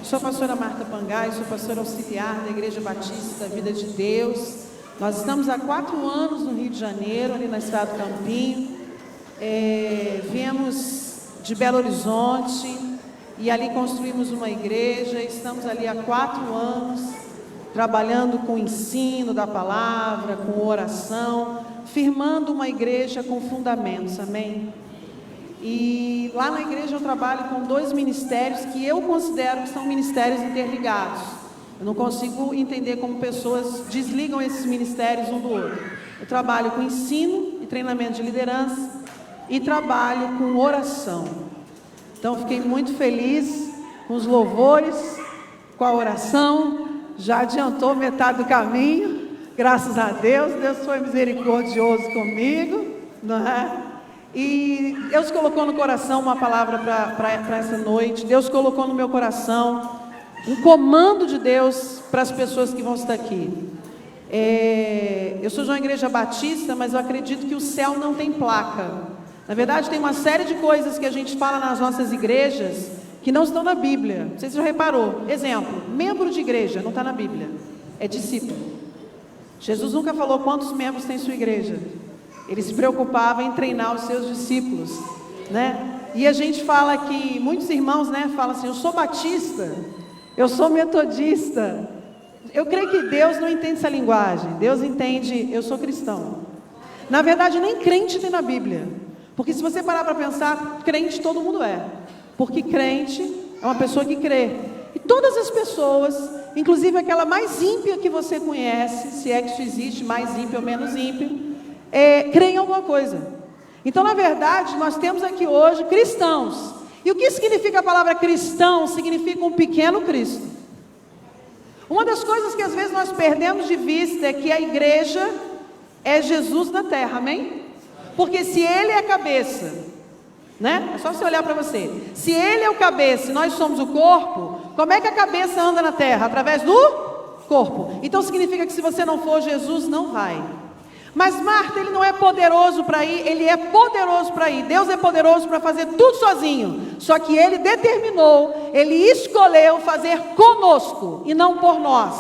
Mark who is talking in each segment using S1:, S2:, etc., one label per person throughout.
S1: Sou a pastora Marta Pangai, sou pastora auxiliar da Igreja Batista da Vida de Deus. Nós estamos há 4 anos no Rio de Janeiro, ali na Estrada do Campinho. Viemos de Belo Horizonte e ali construímos uma igreja. Estamos ali há 4 anos, trabalhando com o ensino da palavra, com oração, firmando uma igreja com fundamentos, amém? E lá na igreja eu trabalho com 2 ministérios que eu considero que são ministérios interligados. Eu não consigo entender como pessoas desligam esses ministérios um do outro. Eu trabalho com ensino e treinamento de liderança e trabalho com oração. Então fiquei muito feliz com os louvores, com a oração. Já adiantou metade do caminho, graças a Deus. Deus foi misericordioso comigo, não é? E Deus colocou no coração uma palavra para essa noite. Deus colocou no meu coração um comando de Deus para as pessoas que vão estar aqui. Eu sou de uma igreja batista, mas eu acredito que o céu não tem placa. Na verdade, tem uma série de coisas que a gente fala nas nossas igrejas que não estão na Bíblia. Não sei se você já reparou. Exemplo, membro de igreja não está na Bíblia, é discípulo. Jesus nunca falou quantos membros tem sua igreja. Ele se preocupava em treinar os seus discípulos, né? E a gente fala que, muitos irmãos, né, falam assim, eu sou batista, eu sou metodista. Eu creio que Deus não entende essa linguagem. Deus entende, eu sou cristão. Na verdade, nem crente tem na Bíblia. Porque se você parar para pensar, crente todo mundo é. Porque crente é uma pessoa que crê. E todas as pessoas, inclusive aquela mais ímpia que você conhece, se é que isso existe, mais ímpio ou menos ímpio, creem em alguma coisa. Então, na verdade, nós temos aqui hoje cristãos. E o que significa a palavra cristão? Significa um pequeno Cristo. Uma das coisas que às vezes nós perdemos de vista é que a igreja é Jesus na terra, amém? Porque se Ele é a cabeça, né? É só você olhar para você. Se Ele é o cabeça e nós somos o corpo, como é que a cabeça anda na terra? Através do corpo. Então significa que se você não for Jesus, não vai. Mas Marta, Ele não é poderoso para ir, Ele é poderoso para ir. Deus é poderoso para fazer tudo sozinho. Só que Ele determinou, Ele escolheu fazer conosco e não por nós.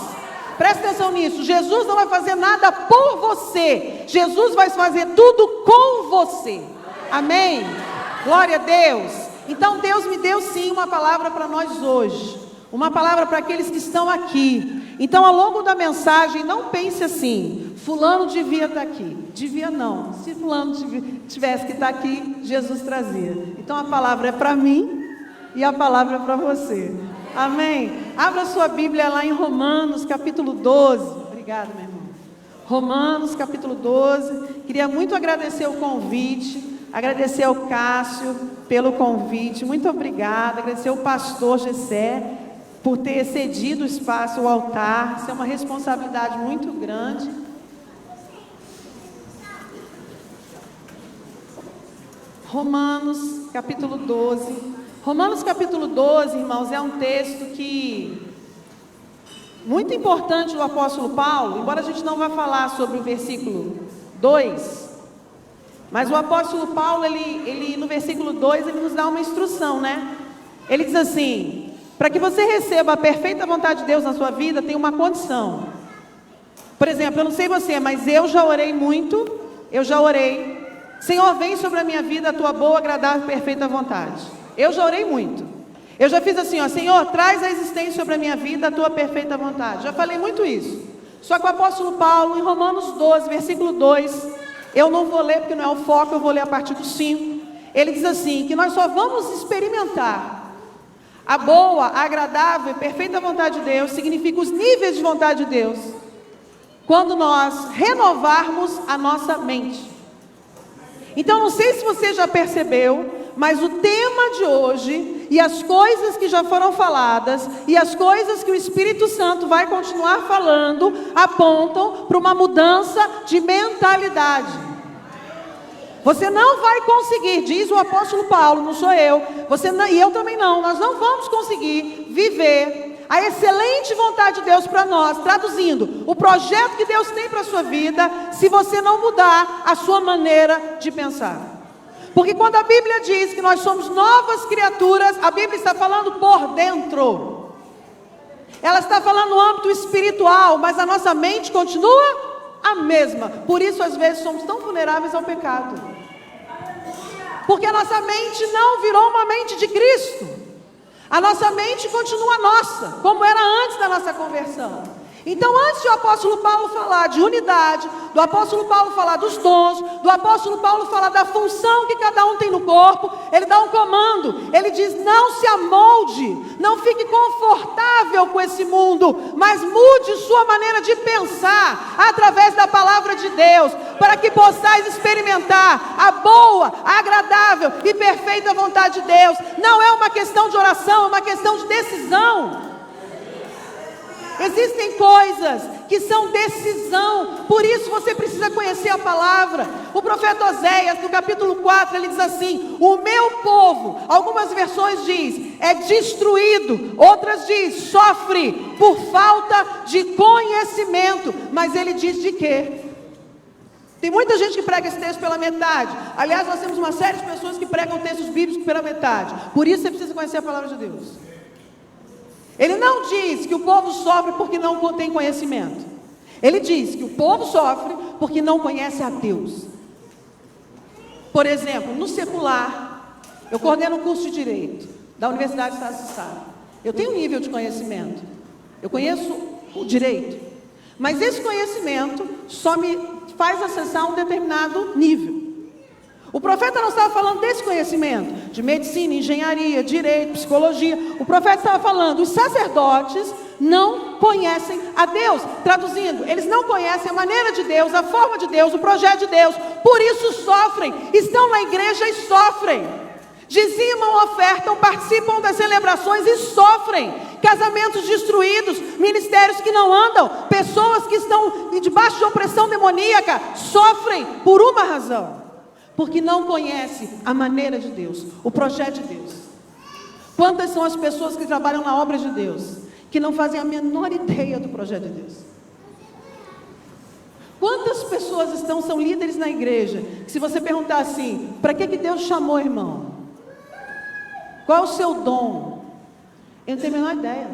S1: Presta atenção nisso, Jesus não vai fazer nada por você. Jesus vai fazer tudo com você. Amém? Glória a Deus. Então Deus me deu sim uma palavra para nós hoje. Uma palavra para aqueles que estão aqui. Então ao longo da mensagem não pense assim, fulano devia estar aqui. Devia não, se fulano tivesse que estar aqui, Jesus trazia. Então a palavra é para mim e a palavra é para você. Amém? Abra sua Bíblia lá em Romanos capítulo 12. Obrigada, meu irmão. Romanos capítulo 12. Queria muito agradecer o convite. Agradecer ao Cássio pelo convite. Muito obrigada. Agradecer ao pastor Gessé por ter cedido o espaço, o altar. Isso é uma responsabilidade muito grande. Romanos capítulo 12. Romanos capítulo 12, irmãos, é um texto que muito importante do apóstolo Paulo, embora a gente não vá falar sobre o versículo 2, mas o apóstolo Paulo, ele no versículo 2, ele nos dá uma instrução, né? Ele diz assim, para que você receba a perfeita vontade de Deus na sua vida, tem uma condição. Por exemplo, eu não sei você, mas eu já orei muito, Senhor, vem sobre a minha vida a tua boa, agradável e perfeita vontade. Eu já orei muito. Eu já fiz assim, ó, Senhor, traz a existência sobre a minha vida a tua perfeita vontade. Já falei muito isso. Só que o apóstolo Paulo, em Romanos 12, versículo 2, eu não vou ler porque não é o foco, eu vou ler a partir do 5. Ele diz assim, que nós só vamos experimentar a boa, agradável e perfeita vontade de Deus, significa os níveis de vontade de Deus, quando nós renovarmos a nossa mente. Então, não sei se você já percebeu, mas o tema de hoje, e as coisas que já foram faladas, e as coisas que o Espírito Santo vai continuar falando, apontam para uma mudança de mentalidade. Você não vai conseguir, diz o apóstolo Paulo, não sou eu, e eu também não, nós não vamos conseguir viver a excelente vontade de Deus para nós, traduzindo, o projeto que Deus tem para a sua vida, se você não mudar a sua maneira de pensar. Porque quando a Bíblia diz que nós somos novas criaturas, a Bíblia está falando por dentro. Ela está falando no âmbito espiritual, mas a nossa mente continua a mesma. Por isso, às vezes, somos tão vulneráveis ao pecado. Porque a nossa mente não virou uma mente de Cristo. A nossa mente continua nossa, como era antes da nossa conversão. Então, antes do apóstolo Paulo falar de unidade, do apóstolo Paulo falar dos dons, do apóstolo Paulo falar da função que cada um tem no corpo, ele dá um comando. Ele diz: não se amolde, não fique confortável com esse mundo, mas mude sua maneira de pensar através da palavra de Deus, para que possais experimentar a boa, agradável e perfeita vontade de Deus. Não é uma questão de oração, é uma questão de decisão. Existem coisas que são decisão, por isso você precisa conhecer a palavra. O profeta Oséias, no capítulo 4, ele diz assim: o meu povo, algumas versões diz, é destruído, outras diz, sofre por falta de conhecimento. Mas ele diz de quê? Tem muita gente que prega esse texto pela metade. Aliás, nós temos uma série de pessoas que pregam textos bíblicos pela metade. Por isso você precisa conhecer a palavra de Deus. Ele não diz que o povo sofre porque não tem conhecimento. Ele diz que o povo sofre porque não conhece a Deus. Por exemplo, no secular, eu coordeno um curso de Direito da Universidade de Estado de Sá. Eu tenho um nível de conhecimento. Eu conheço o direito. Mas esse conhecimento só me faz acessar um determinado nível. O profeta não estava falando desse conhecimento, de medicina, engenharia, direito, psicologia. O profeta estava falando, os sacerdotes não conhecem a Deus. Traduzindo, eles não conhecem a maneira de Deus, a forma de Deus, o projeto de Deus. Por isso sofrem, estão na igreja e sofrem. Dizimam, ofertam, participam das celebrações e sofrem. Casamentos destruídos, ministérios que não andam, pessoas que estão debaixo de opressão demoníaca, sofrem por uma razão. Porque não conhece a maneira de Deus, o projeto de Deus. Quantas são as pessoas que trabalham na obra de Deus, que não fazem a menor ideia do projeto de Deus? Quantas pessoas são líderes na igreja, que se você perguntar assim, para que Deus chamou, irmão? Qual é o seu dom? Ele não tem a menor ideia.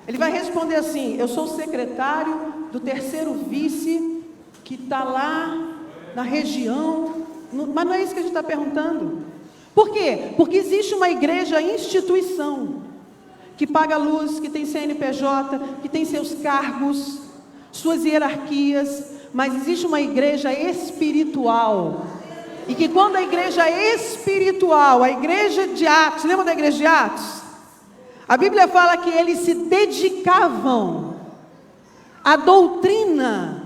S1: Ele vai responder assim: eu sou o secretário do terceiro vice, que está lá na região, mas não é isso que a gente está perguntando. Por quê? Porque existe uma igreja instituição, que paga luz, que tem CNPJ, que tem seus cargos, suas hierarquias, mas existe uma igreja espiritual, e que quando a igreja espiritual, a igreja de Atos, lembra da igreja de Atos? A Bíblia fala que eles se dedicavam à doutrina.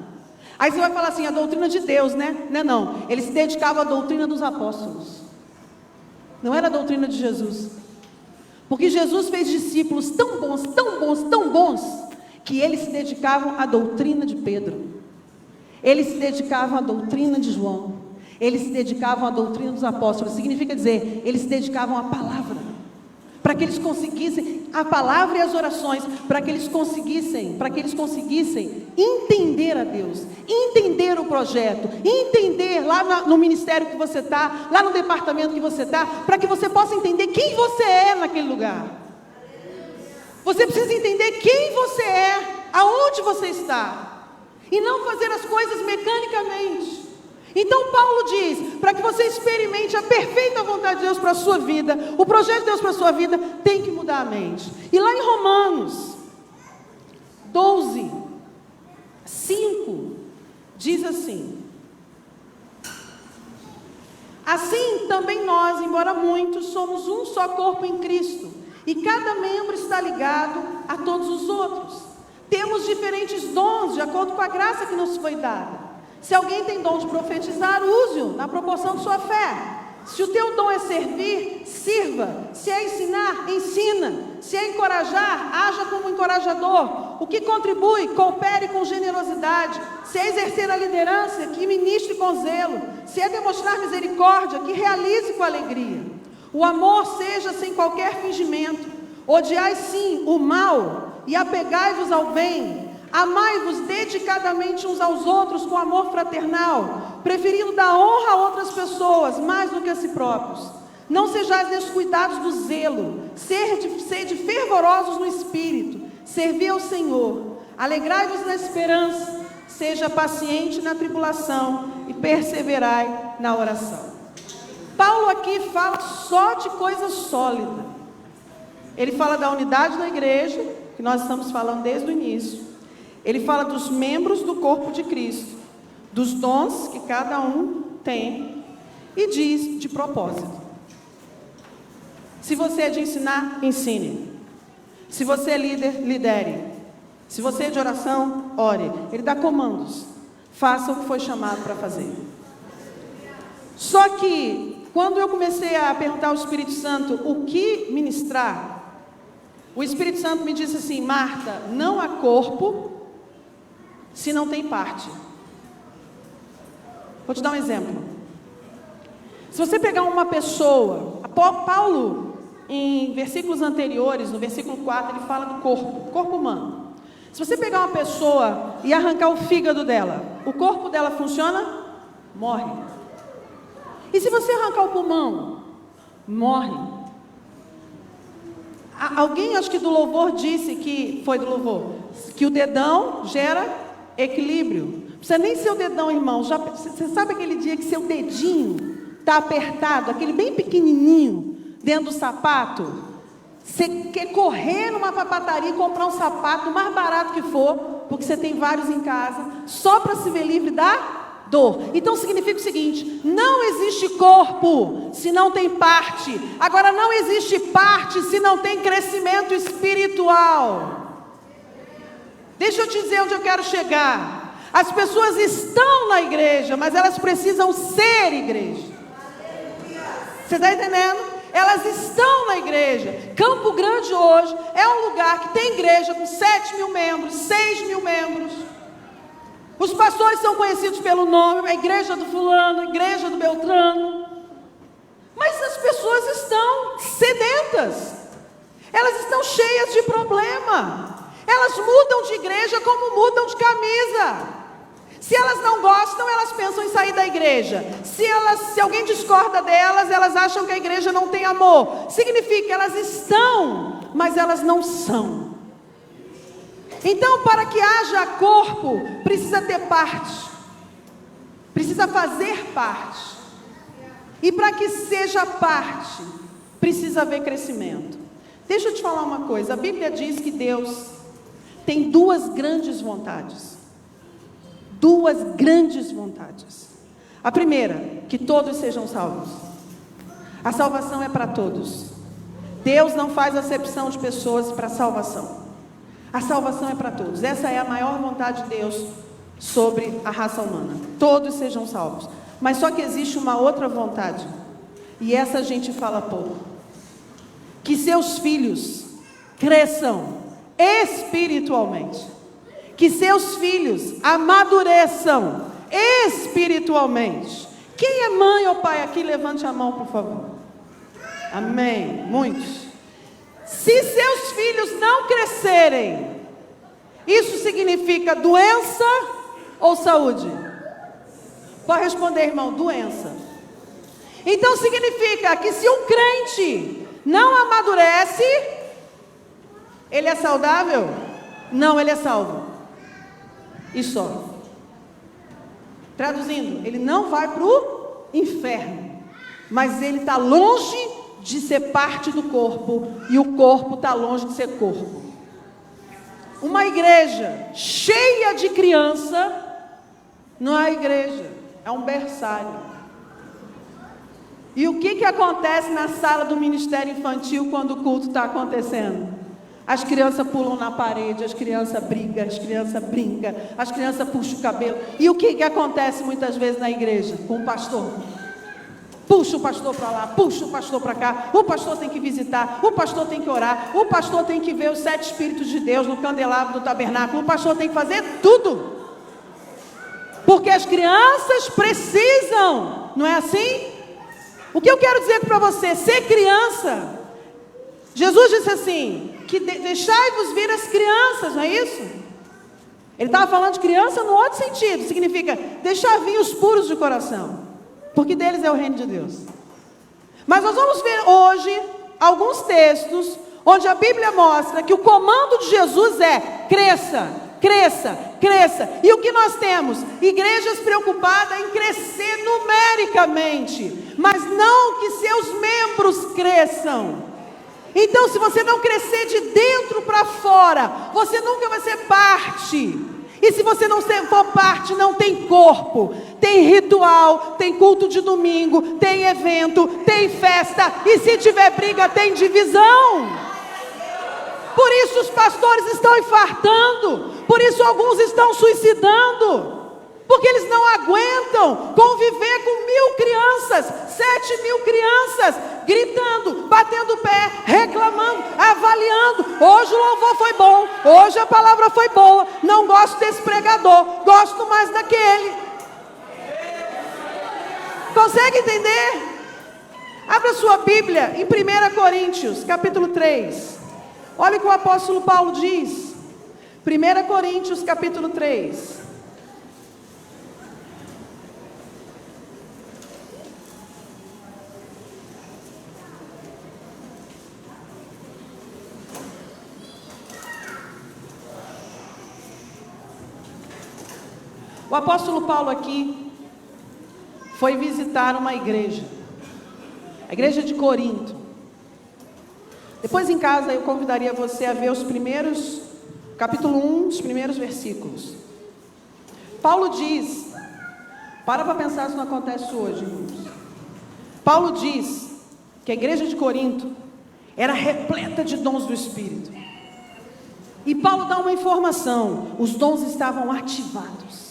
S1: Aí você vai falar assim, a doutrina de Deus, né? Não, eles se dedicavam à doutrina dos apóstolos. Não era a doutrina de Jesus. Porque Jesus fez discípulos tão bons, tão bons, tão bons, que eles se dedicavam à doutrina de Pedro. Eles se dedicavam à doutrina de João. Eles se dedicavam à doutrina dos apóstolos. Significa dizer, eles se dedicavam à palavra. Para que eles conseguissem a palavra e as orações, para que eles conseguissem entender a Deus, entender o projeto, entender lá no ministério que você está, lá no departamento que você está, para que você possa entender quem você é naquele lugar. Você precisa entender quem você é, aonde você está, e não fazer as coisas mecanicamente. Então Paulo diz, para que você experimente a perfeita vontade de Deus para a sua vida, o projeto de Deus para a sua vida, tem que mudar a mente. E lá em Romanos 12, 5, diz assim: assim também nós, embora muitos, somos um só corpo em Cristo, e cada membro está ligado a todos os outros. Temos diferentes dons, de acordo com a graça que nos foi dada. Se alguém tem dom de profetizar, use-o na proporção de sua fé. Se o teu dom é servir, sirva. Se é ensinar, ensina. Se é encorajar, haja como encorajador. O que contribui, coopere com generosidade. Se é exercer a liderança, que ministre com zelo. Se é demonstrar misericórdia, que realize com alegria. O amor seja sem qualquer fingimento. Odiai sim o mal e apegai-vos ao bem. Amai-vos dedicadamente uns aos outros com amor fraternal, preferindo dar honra a outras pessoas mais do que a si próprios. Não sejais descuidados do zelo, sede sede fervorosos no Espírito, servi ao Senhor, alegrai-vos na esperança, seja paciente na tribulação e perseverai na oração. Paulo aqui fala só de coisa sólida. Ele fala da unidade da igreja, que nós estamos falando desde o início. Ele fala dos membros do corpo de Cristo, dos dons que cada um tem, e diz de propósito. Se você é de ensinar, ensine. Se você é líder, lidere. Se você é de oração, ore. Ele dá comandos. Faça o que foi chamado para fazer. Só que, quando eu comecei a perguntar ao Espírito Santo o que ministrar, o Espírito Santo me disse assim: Marta, não há corpo se não tem parte. Vou te dar um exemplo. Se você pegar uma pessoa, Paulo, em versículos anteriores, no versículo 4, ele fala do corpo humano. Se você pegar uma pessoa e arrancar o fígado dela, o corpo dela funciona? Morre. E se você arrancar o pulmão? Morre. Alguém, acho que do louvor, disse que, foi do louvor, que o dedão gera equilíbrio. Não precisa nem ser o dedão, irmão. Você sabe aquele dia que seu dedinho está apertado, aquele bem pequenininho, dentro do sapato? Você quer correr numa papataria e comprar um sapato, o mais barato que for, porque você tem vários em casa, só para se ver livre da dor. Então significa o seguinte: não existe corpo se não tem parte. Agora, não existe parte se não tem crescimento espiritual. Deixa eu te dizer onde eu quero chegar. As pessoas estão na igreja, mas elas precisam ser igreja. Você está entendendo? Elas estão na igreja. Campo Grande hoje é um lugar que tem igreja com 7.000 membros, 6.000 membros. Os pastores são conhecidos pelo nome, a igreja do fulano, a igreja do Beltrano. Mas as pessoas estão sedentas. Elas estão cheias de problema. Elas mudam de igreja como mudam de camisa. Se elas não gostam, elas pensam em sair da igreja. Se alguém discorda delas, elas acham que a igreja não tem amor. Significa que elas estão, mas elas não são. Então, para que haja corpo, precisa ter parte. Precisa fazer parte. E para que seja parte, precisa haver crescimento. Deixa eu te falar uma coisa. A Bíblia diz que Deus tem duas grandes vontades. Duas grandes vontades. A primeira, que todos sejam salvos. A salvação é para todos. Deus não faz acepção de pessoas para salvação. A salvação é para todos. Essa é a maior vontade de Deus sobre a raça humana. Todos sejam salvos. Mas só que existe uma outra vontade, e essa a gente fala pouco. Que seus filhos cresçam espiritualmente. Que seus filhos amadureçam espiritualmente. Quem é mãe ou pai aqui, levante a mão, por favor. Amém. Muitos. Se seus filhos não crescerem, isso significa doença ou saúde? Pode responder, irmão, doença. Então significa que se um crente não amadurece, ele é saudável? Não, ele é salvo. E só. Traduzindo, ele não vai para o inferno, mas ele está longe de ser parte do corpo, e o corpo está longe de ser corpo. Uma igreja cheia de criança não é igreja, é um berçário. E o que acontece na sala do ministério infantil quando o culto está acontecendo? As crianças pulam na parede, as crianças brigam, as crianças brincam, as crianças puxam o cabelo. E o que acontece muitas vezes na igreja com o pastor? Puxa o pastor para lá, puxa o pastor para cá. O pastor tem que visitar, o pastor tem que orar, o pastor tem que ver os 7 Espíritos de Deus no candelabro do tabernáculo. O pastor tem que fazer tudo. Porque as crianças precisam, não é assim? O que eu quero dizer para você, ser criança, Jesus disse assim, que deixai-vos vir as crianças, não é isso? Ele estava falando de criança no outro sentido, significa deixar vir os puros de coração, porque deles é o reino de Deus. Mas nós vamos ver hoje alguns textos onde a Bíblia mostra que o comando de Jesus é: cresça, cresça, cresça. E o que nós temos? Igrejas preocupadas em crescer numericamente, mas não que seus membros cresçam. Então, se você não crescer de dentro para fora, você nunca vai ser parte. E se você não for parte, não tem corpo, tem ritual, tem culto de domingo, tem evento, tem festa, e se tiver briga, tem divisão. Por isso os pastores estão infartando, por isso alguns estão suicidando, porque eles não aguentam conviver com 1000 crianças, 7.000 crianças, gritando, batendo o pé, reclamando, avaliando. Hoje o louvor foi bom, hoje a palavra foi boa, não gosto desse pregador, gosto mais daquele. Consegue entender? Abra sua Bíblia em 1 Coríntios, capítulo 3. Olha o que o apóstolo Paulo diz. 1 Coríntios, capítulo 3. O apóstolo Paulo aqui foi visitar uma igreja, a igreja de Corinto. Depois em casa eu convidaria você a ver os primeiros, capítulo 1, os primeiros versículos. Paulo diz, para pensar se não acontece hoje, irmãos. Paulo diz que a igreja de Corinto era repleta de dons do Espírito. E Paulo dá uma informação: os dons estavam ativados.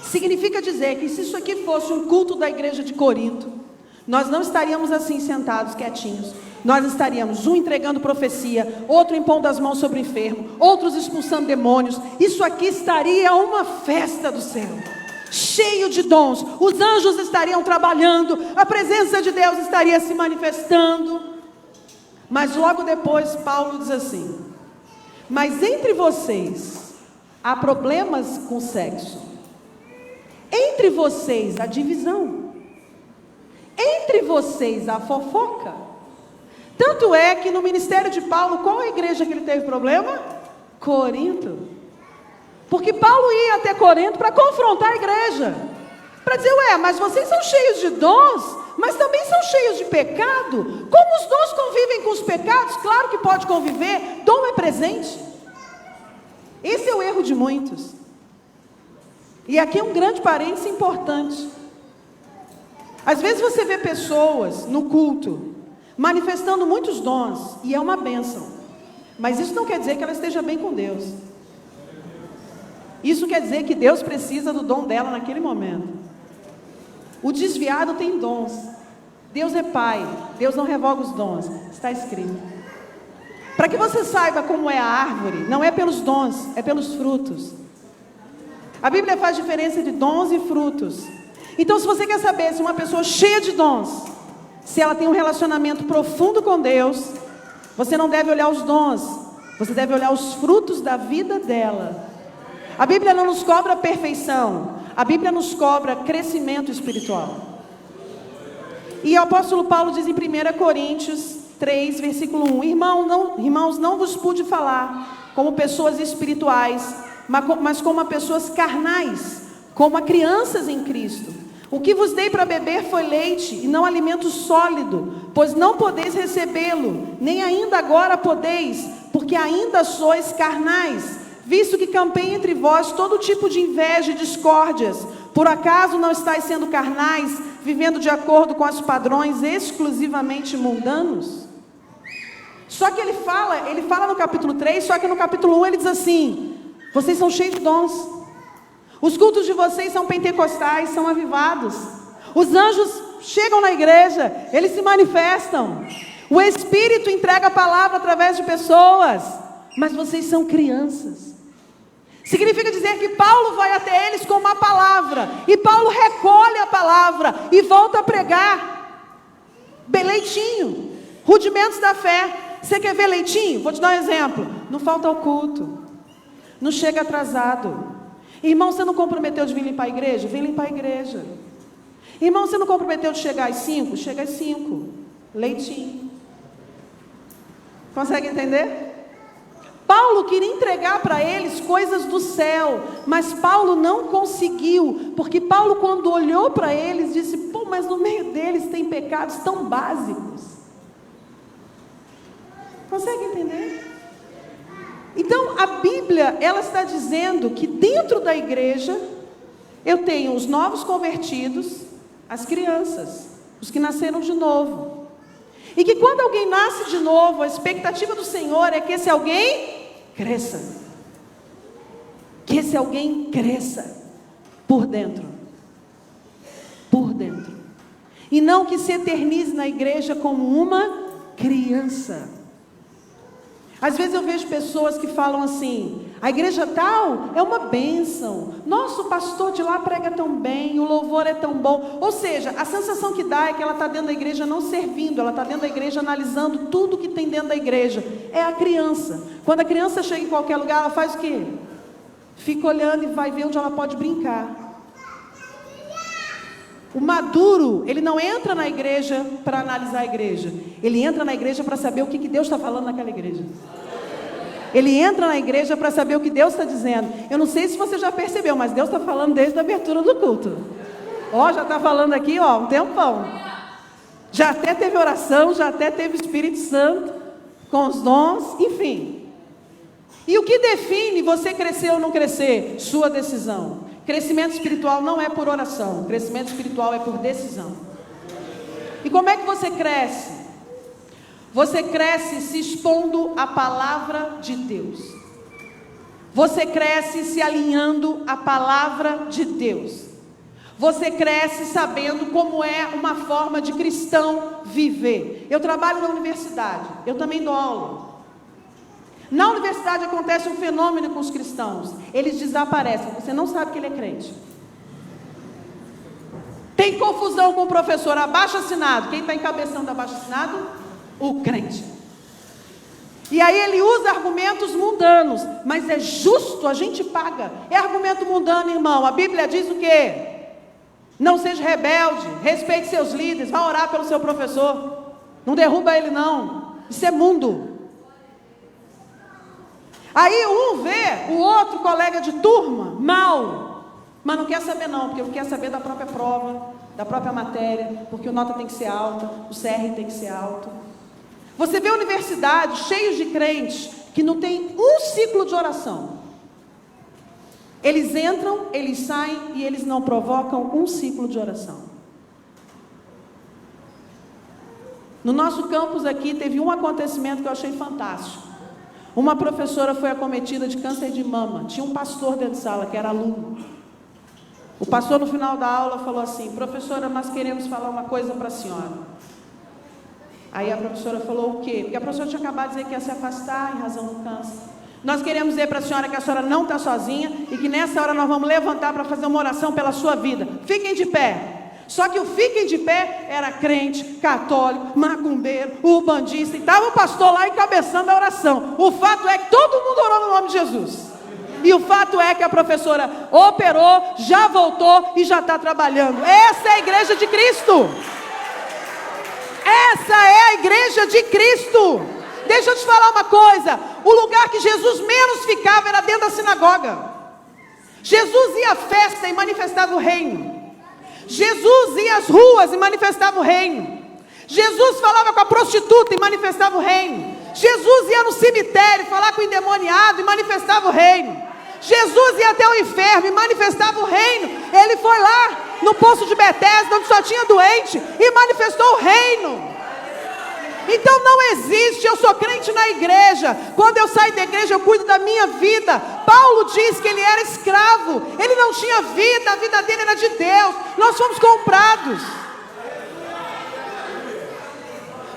S1: Significa dizer que se isso aqui fosse um culto da igreja de Corinto, nós não estaríamos assim sentados, quietinhos. Nós estaríamos um entregando profecia, outro impondo as mãos sobre o enfermo, outros expulsando demônios. Isso aqui estaria uma festa do céu, cheio de dons. Os anjos estariam trabalhando, a presença de Deus estaria se manifestando. Mas logo depois Paulo diz assim: mas entre vocês há problemas com sexo, entre vocês há divisão, entre vocês há fofoca. Tanto é que no ministério de Paulo, qual a igreja que ele teve problema? Corinto. Porque Paulo ia até Corinto para confrontar a igreja, para dizer: ué, mas vocês são cheios de dons, mas também são cheios de pecado. Como os dons convivem com os pecados? Claro que pode conviver, dom é presente. Esse é o erro de muitos. E aqui é um grande parênteses importante. Às vezes você vê pessoas no culto manifestando muitos dons, e é uma bênção, mas isso não quer dizer que ela esteja bem com Deus. Isso quer dizer que Deus precisa do dom dela naquele momento. O desviado tem dons. Deus é Pai, Deus não revoga os dons, está escrito. Para que você saiba como é a árvore, não é pelos dons, é pelos frutos. A Bíblia faz diferença de dons e frutos. Então, se você quer saber se uma pessoa cheia de dons, se ela tem um relacionamento profundo com Deus, você não deve olhar os dons, você deve olhar os frutos da vida dela. A Bíblia não nos cobra perfeição, a Bíblia nos cobra crescimento espiritual. E o apóstolo Paulo diz em 1 Coríntios 3, versículo 1: Irmãos, não vos pude falar como pessoas espirituais, mas como a pessoas carnais, como a crianças em Cristo. O que vos dei para beber foi leite, e não alimento sólido, pois não podeis recebê-lo, nem ainda agora podeis, porque ainda sois carnais, visto que campei entre vós todo tipo de inveja e discórdias. Por acaso não estáis sendo carnais, vivendo de acordo com os padrões exclusivamente mundanos? Só que ele fala no capítulo 3, só que no capítulo 1 ele diz assim: vocês são cheios de dons. Os cultos de vocês são pentecostais, são avivados. Os anjos chegam na igreja, eles se manifestam. O Espírito entrega a palavra através de pessoas. Mas vocês são crianças. Significa dizer que Paulo vai até eles com uma palavra, e Paulo recolhe a palavra e volta a pregar. Leitinho, rudimentos da fé. Você quer ver leitinho? Vou te dar um exemplo. Não falta ao culto, não chega atrasado. Irmão, você não comprometeu de vir limpar a igreja? Vem limpar a igreja. Irmão, você não comprometeu de chegar às 5? Chega às 5. Leitinho. Consegue entender? Paulo queria entregar para eles coisas do céu, mas Paulo não conseguiu, porque Paulo, quando olhou para eles, disse: pô, mas no meio deles tem pecados tão básicos. Consegue entender? Então, a Bíblia, ela está dizendo que dentro da igreja, eu tenho os novos convertidos, as crianças, os que nasceram de novo. E que quando alguém nasce de novo, a expectativa do Senhor é que esse alguém cresça. Que esse alguém cresça por dentro. Por dentro. E não que se eternize na igreja como uma criança. Às vezes eu vejo pessoas que falam assim: a igreja tal é uma bênção, nosso pastor de lá prega tão bem, o louvor é tão bom. Ou seja, a sensação que dá é que ela está dentro da igreja não servindo, ela está dentro da igreja analisando tudo que tem dentro da igreja. É a criança. Quando a criança chega em qualquer lugar, ela faz o quê? Fica olhando e vai ver onde ela pode brincar. O maduro, ele não entra na igreja para analisar a igreja. Ele entra na igreja para saber o que Deus está falando naquela igreja. Ele entra na igreja para saber o que Deus está dizendo. Eu não sei se você já percebeu, mas Deus está falando desde a abertura do culto. Ó, já está falando aqui, ó, um tempão. Já até teve oração, já até teve Espírito Santo, com os dons, enfim. E o que define você crescer ou não crescer? Sua decisão. Crescimento espiritual não é por oração, crescimento espiritual é por decisão. E como é que você cresce? Você cresce se expondo à palavra de Deus. Você cresce se alinhando à palavra de Deus. Você cresce sabendo como é uma forma de cristão viver. Eu trabalho na universidade, eu também dou aula. Na universidade acontece um fenômeno com os cristãos. Eles desaparecem, você não sabe que ele é crente. Tem confusão com o professor abaixo-assinado. Quem está encabeçando abaixo-assinado? O crente. E aí ele usa argumentos mundanos. Mas é justo, a gente paga. É argumento mundano, irmão. A Bíblia diz o quê? Não seja rebelde, respeite seus líderes, vá orar pelo seu professor. Não derruba ele não. Isso é mundo. Aí um vê o outro colega de turma mal, mas não quer saber não, porque quer saber da própria prova, da própria matéria, porque a nota tem que ser alta, o CR tem que ser alto. Você vê universidades cheias de crentes que não tem um ciclo de oração. Eles entram, eles saem e eles não provocam um ciclo de oração. No nosso campus aqui teve um acontecimento que eu achei fantástico. Uma professora foi acometida de câncer de mama. Tinha um pastor dentro de sala, que era aluno. O pastor, no final da aula, falou assim: professora, nós queremos falar uma coisa para a senhora. Aí a professora falou o quê? Porque a professora tinha acabado de dizer que ia se afastar em razão do câncer. Nós queremos dizer para a senhora que a senhora não está sozinha e que nessa hora nós vamos levantar para fazer uma oração pela sua vida. Fiquem de pé. Só que o fiquem de pé era crente, católico, macumbeiro, ubandista, e estava o pastor lá encabeçando a oração. O fato é que todo mundo orou no nome de Jesus. E o fato é que a professora operou, já voltou e já está trabalhando. Essa é a igreja de Cristo. Essa é a igreja de Cristo. Deixa eu te falar uma coisa. O lugar que Jesus menos ficava era dentro da sinagoga. Jesus ia à festa e manifestava o reino. Jesus ia às ruas e manifestava o reino. Jesus falava com a prostituta e manifestava o reino. Jesus ia no cemitério falar com o endemoniado e manifestava o reino. Jesus ia até o enfermo e manifestava o reino. Ele foi lá no poço de Betesda, onde só tinha doente, e manifestou o reino. Então não existe, eu sou crente na igreja, quando eu saio da igreja eu cuido da minha vida. Paulo diz que ele era escravo, ele não tinha vida, a vida dele era de Deus. Nós fomos comprados.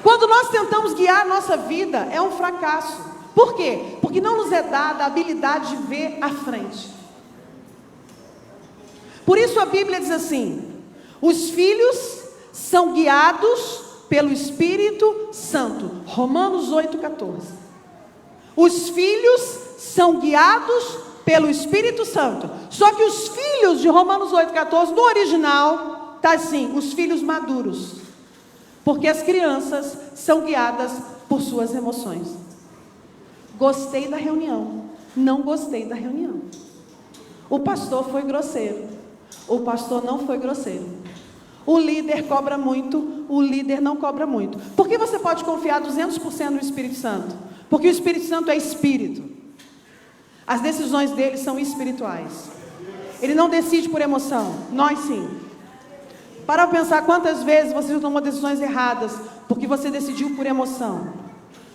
S1: Quando nós tentamos guiar a nossa vida, é um fracasso. Por quê? Porque não nos é dada a habilidade de ver à frente. Por isso a Bíblia diz assim: os filhos são guiados pelo Espírito Santo. Romanos 8,14. Os filhos são guiados pelo Espírito Santo. Só que os filhos de Romanos 8,14, no original, está assim: os filhos maduros. Porque as crianças são guiadas por suas emoções. Gostei da reunião, não gostei da reunião. O pastor foi grosseiro, o pastor não foi grosseiro. O líder cobra muito, o líder não cobra muito. Por que você pode confiar 200% no Espírito Santo? Porque o Espírito Santo é Espírito. As decisões dele são espirituais. Ele não decide por emoção, nós sim. Para pensar quantas vezes você já tomou decisões erradas porque você decidiu por emoção,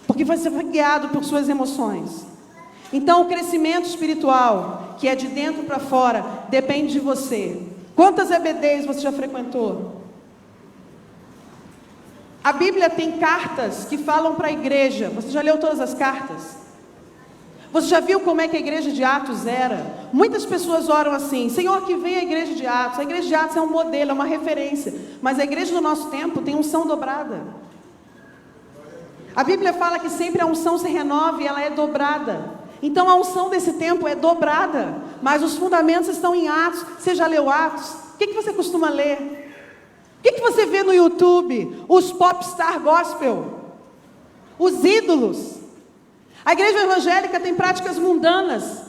S1: porque você foi guiado por suas emoções. Então o crescimento espiritual, que é de dentro para fora, depende de você. Quantas EBDs você já frequentou? A Bíblia tem cartas que falam para a igreja. Você já leu todas as cartas? Você já viu como é que a igreja de Atos era? Muitas pessoas oram assim: Senhor, que venha a igreja de Atos. A igreja de Atos é um modelo, é uma referência. Mas a igreja do nosso tempo tem unção dobrada. A Bíblia fala que sempre a unção se renova e ela é dobrada. Então a unção desse tempo é dobrada. Mas os fundamentos estão em Atos. Você já leu Atos? O que você costuma ler? O que você vê no YouTube? Os popstar gospel. Os ídolos. A igreja evangélica tem práticas mundanas.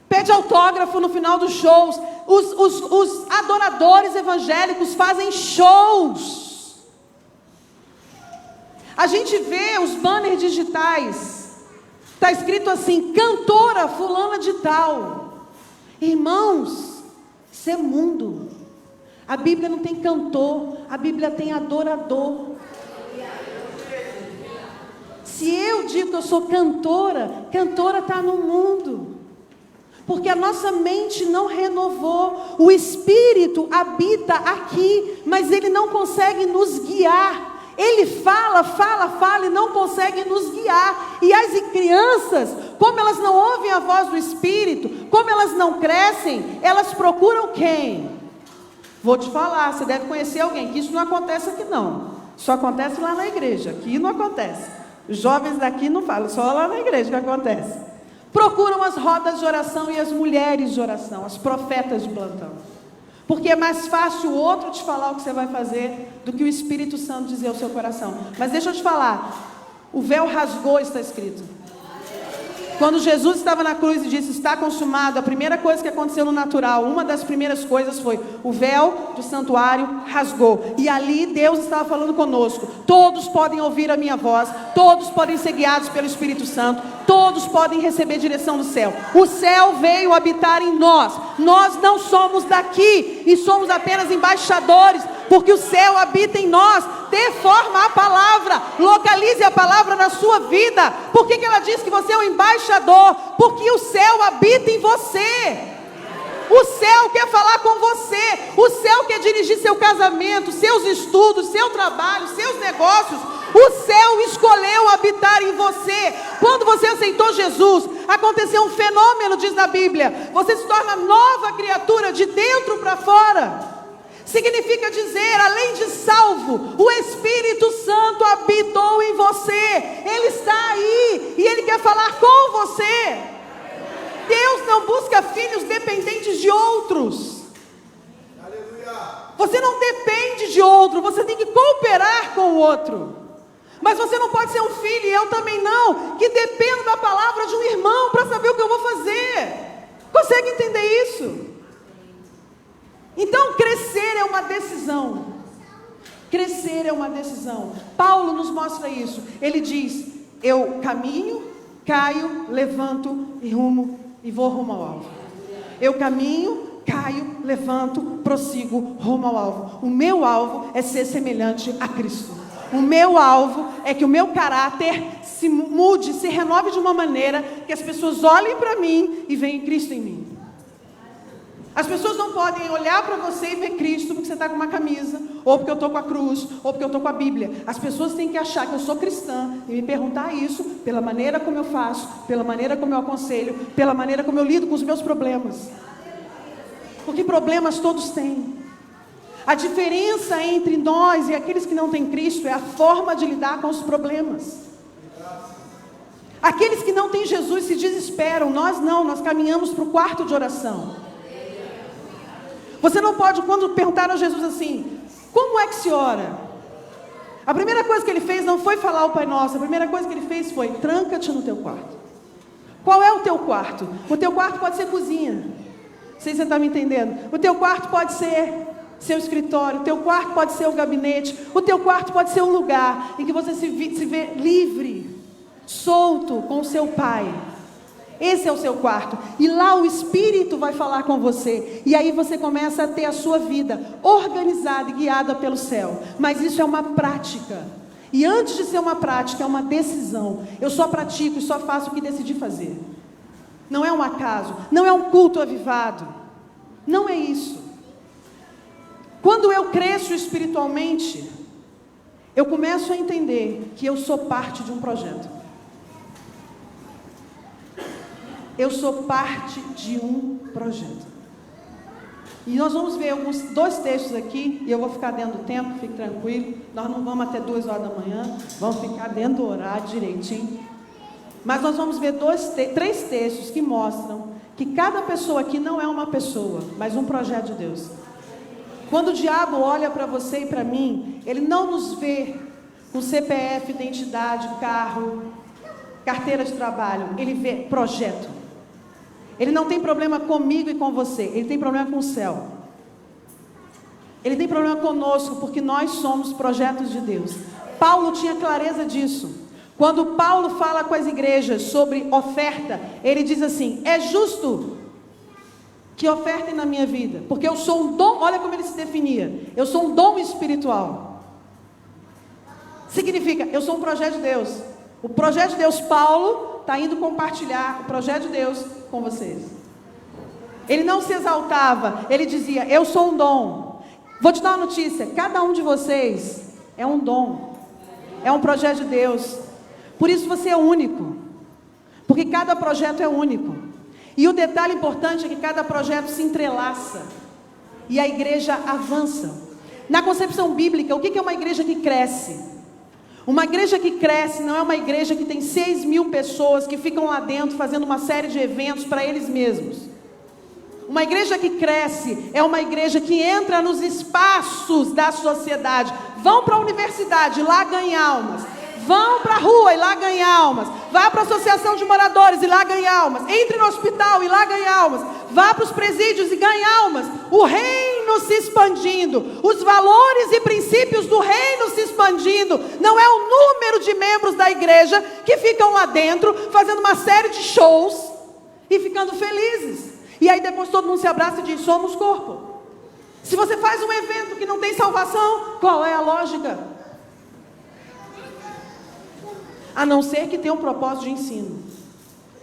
S1: Pede autógrafo no final dos shows. Os adoradores evangélicos fazem shows. A gente vê os banners digitais. Está escrito assim: cantora fulana de tal. Irmãos, isso é mundo. A Bíblia não tem cantor, a Bíblia tem adorador. Se eu digo que eu sou cantora, cantora está no mundo. Porque a nossa mente não renovou. O Espírito habita aqui, mas ele não consegue nos guiar. Ele fala e não consegue nos guiar. E as crianças, como elas não ouvem a voz do Espírito, como elas não crescem, elas procuram quem? Vou te falar, você deve conhecer alguém, que isso não acontece aqui não. Só acontece lá na igreja, aqui não acontece. Os jovens daqui não falam, só lá na igreja que acontece. Procuram as rodas de oração e as mulheres de oração, as profetas de plantão. Porque é mais fácil o outro te falar o que você vai fazer do que o Espírito Santo dizer ao seu coração. Mas deixa eu te falar, o véu rasgou, está escrito. Quando Jesus estava na cruz e disse: está consumado, a primeira coisa que aconteceu no natural, uma das primeiras coisas foi: o véu do santuário rasgou. E ali Deus estava falando conosco: todos podem ouvir a minha voz, todos podem ser guiados pelo Espírito Santo, todos podem receber direção do céu. O céu veio habitar em nós. Nós não somos daqui e somos apenas embaixadores, porque o céu habita em nós. Dê forma à palavra, localize a palavra na sua vida. Por que ela diz que você é um embaixador? Porque o céu habita em você. O céu quer falar com você. O céu quer dirigir seu casamento, seus estudos, seu trabalho, seus negócios. O céu escolheu habitar em você. Quando você aceitou Jesus, aconteceu um fenômeno, diz na Bíblia. Você se torna nova criatura de dentro para fora. Significa dizer, além de salvo, o Espírito Santo habitou em você. Ele está aí e Ele quer falar com você. Deus não busca filhos dependentes de outros. Você não depende de outro, você tem que cooperar com o outro. Mas você não pode ser um filho, e eu também não, que dependo da palavra de um irmão para saber o que eu vou fazer. Consegue entender isso? Então, crescer é uma decisão. Crescer é uma decisão. Paulo nos mostra isso. Ele diz: eu caminho, caio, levanto e vou rumo ao alvo. Eu caminho, caio, levanto, prossigo, rumo ao alvo. O meu alvo é ser semelhante a Cristo. O meu alvo é que o meu caráter se mude, se renove de uma maneira que as pessoas olhem para mim e veem Cristo em mim. As pessoas não podem olhar para você e ver Cristo porque você está com uma camisa, ou porque eu estou com a cruz, ou porque eu estou com a Bíblia. As pessoas têm que achar que eu sou cristã e me perguntar isso pela maneira como eu faço, pela maneira como eu aconselho, pela maneira como eu lido com os meus problemas. Porque problemas todos têm. A diferença entre nós e aqueles que não têm Cristo é a forma de lidar com os problemas. Aqueles que não têm Jesus se desesperam, nós não, nós caminhamos para o quarto de oração. Você não pode, quando perguntaram a Jesus assim: como é que se ora? A primeira coisa que ele fez não foi falar o Pai Nosso, a primeira coisa que ele fez foi: tranca-te no teu quarto. Qual é o teu quarto? O teu quarto pode ser cozinha. Não sei se você está me entendendo. O teu quarto pode ser seu escritório. O teu quarto pode ser o gabinete. O teu quarto pode ser um lugar em que você se vê livre, solto com o seu pai. Esse é o seu quarto. E lá o Espírito vai falar com você. E aí você começa a ter a sua vida organizada e guiada pelo céu. Mas isso é uma prática. E antes de ser uma prática, é uma decisão. Eu só pratico e só faço o que decidi fazer. Não é um acaso. Não é um culto avivado. Não é isso. Quando eu cresço espiritualmente, eu começo a entender que eu sou parte de um projeto. Eu sou parte de um projeto. E nós vamos ver dois textos aqui, e eu vou ficar dentro do tempo, fique tranquilo. Nós não vamos até 2 horas da manhã, vamos ficar dentro do horário direitinho. Mas nós vamos ver 3 textos que mostram que cada pessoa aqui não é uma pessoa, mas um projeto de Deus. Quando o diabo olha para você e para mim, ele não nos vê com CPF, identidade, carro, carteira de trabalho, ele vê projeto. Ele não tem problema comigo e com você, ele tem problema com o céu. Ele tem problema conosco, porque nós somos projetos de Deus. Paulo tinha clareza disso. Quando Paulo fala com as igrejas sobre oferta, ele diz assim: é justo que ofertem na minha vida, porque eu sou um dom. Olha como ele se definia: eu sou um dom espiritual. Significa, eu sou um projeto de Deus. O projeto de Deus, Paulo está indo compartilhar o projeto de Deus com vocês. Ele não se exaltava, ele dizia: eu sou um dom. Vou te dar uma notícia: cada um de vocês é um dom, é um projeto de Deus. Por isso você é único, porque cada projeto é único. E o detalhe importante é que cada projeto se entrelaça e a igreja avança. Na concepção bíblica, o que é uma igreja que cresce? Uma igreja que cresce não é uma igreja que tem 6.000 pessoas que ficam lá dentro fazendo uma série de eventos para eles mesmos. Uma igreja que cresce é uma igreja que entra nos espaços da sociedade. Vão para a universidade, lá ganha almas. Vão para a rua e lá ganha almas. Vá para a associação de moradores e lá ganha almas. Entre no hospital e lá ganha almas. Vá para os presídios e ganha almas. O reino se expandindo. Os valores e princípios do reino se expandindo. Não é o número de membros da igreja que ficam lá dentro fazendo uma série de shows e ficando felizes. E aí depois todo mundo se abraça e diz: somos corpo. Se você faz um evento que não tem salvação, qual é a lógica? A não ser que tenha um propósito de ensino.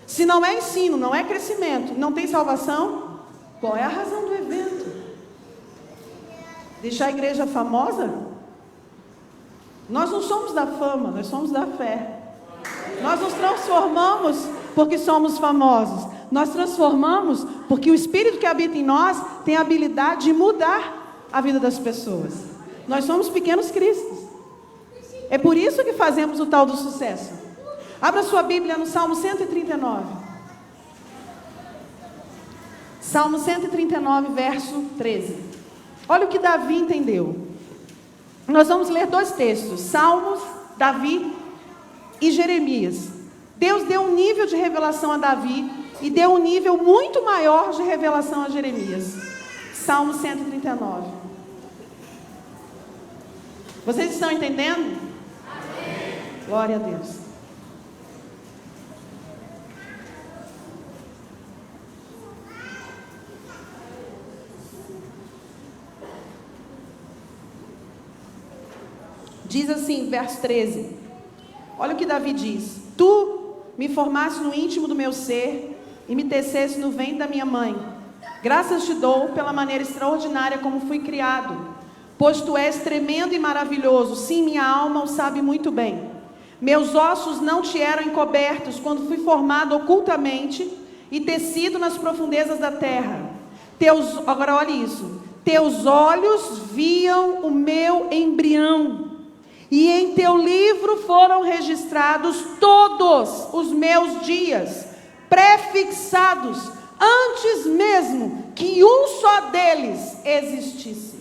S1: Se não é ensino, não é crescimento, não tem salvação, qual é a razão do evento? Deixar a igreja famosa? Nós não somos da fama, nós somos da fé. Nós nos transformamos porque somos famosos. Nós transformamos porque o Espírito que habita em nós tem a habilidade de mudar a vida das pessoas. Nós somos pequenos cristos. É por isso que fazemos o tal do sucesso. Abra sua Bíblia no Salmo 139. Salmo 139, verso 13. Olha o que Davi entendeu. Nós vamos ler 2 textos: Salmos, Davi e Jeremias. Deus deu um nível de revelação a Davi e deu um nível muito maior de revelação a Jeremias. Salmo 139. Vocês estão entendendo? Glória a Deus. Diz assim, verso 13. Olha o que Davi diz: tu me formaste no íntimo do meu ser e me teceste no ventre da minha mãe. Graças te dou pela maneira extraordinária como fui criado, pois tu és tremendo e maravilhoso. Sim, minha alma o sabe muito bem. Meus ossos não te eram encobertos quando fui formado ocultamente e tecido nas profundezas da terra. Agora olhe isso: teus olhos viam o meu embrião, e em teu livro foram registrados todos os meus dias, prefixados antes mesmo que um só deles existisse.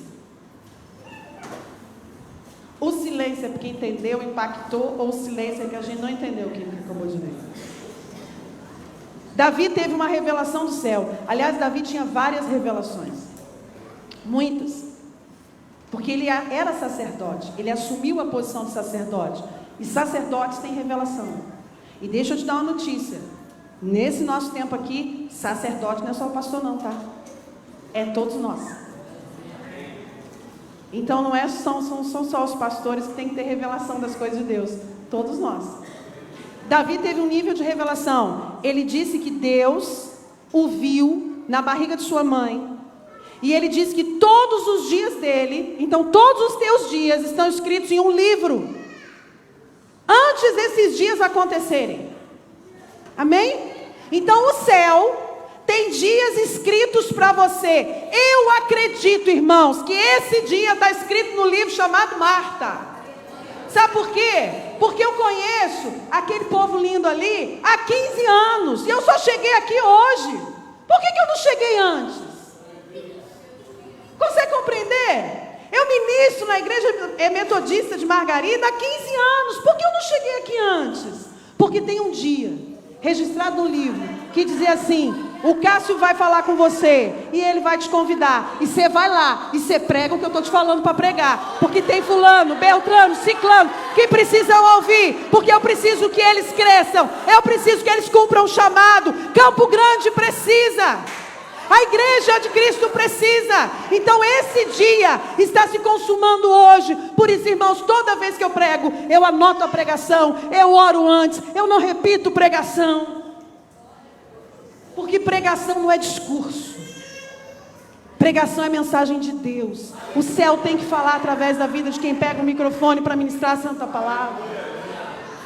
S1: O silêncio é porque entendeu, impactou, ou o silêncio é que a gente não entendeu o que ele acabou de ler? Davi teve uma revelação do céu. Aliás, Davi tinha várias revelações. Muitas. Porque ele era sacerdote. Ele assumiu a posição de sacerdote. E sacerdotes têm revelação. E deixa eu te dar uma notícia. Nesse nosso tempo aqui, sacerdote não é só o pastor não, tá? É todos nós. Então não são só os pastores que têm que ter revelação das coisas de Deus. Todos nós. Davi teve um nível de revelação. Ele disse que Deus o viu na barriga de sua mãe. E ele disse que todos os dias dele, então todos os teus dias estão escritos em um livro. Antes desses dias acontecerem. Amém? Então o céu tem dias escritos para você. Eu acredito, irmãos, que esse dia está escrito no livro chamado Marta. Sabe por quê? Porque eu conheço aquele povo lindo ali há 15 anos. E eu só cheguei aqui hoje. Por que eu não cheguei antes? Consegue compreender? Eu ministro na igreja metodista de Margarida há 15 anos. Por que eu não cheguei aqui antes? Porque tem um dia registrado no livro que dizia assim: o Cássio vai falar com você e ele vai te convidar, e você vai lá e você prega o que eu estou te falando para pregar, porque tem fulano, beltrano, ciclano que precisam ouvir, porque eu preciso que eles cresçam, eu preciso que eles cumpram o chamado. Campo Grande precisa, a igreja de Cristo precisa. Então esse dia está se consumando hoje. Por isso, irmãos, toda vez que eu prego, eu anoto a pregação, eu oro antes, eu não repito pregação. Porque pregação não é discurso. Pregação é mensagem de Deus. O céu tem que falar através da vida de quem pega o microfone para ministrar a santa palavra.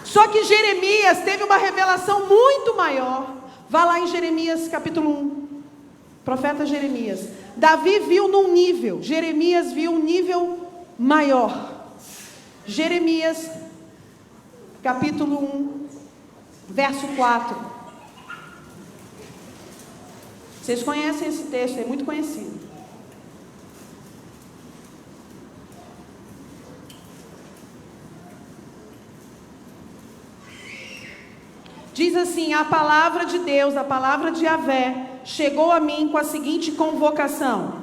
S1: Só que Jeremias teve uma revelação muito maior. Vá lá em Jeremias capítulo 1. Profeta Jeremias. Davi viu num nível, Jeremias viu um nível maior. Jeremias capítulo 1, verso 4. Vocês conhecem esse texto, é muito conhecido. Diz assim: a palavra de Deus, a palavra de Yahvé, chegou a mim com a seguinte convocação.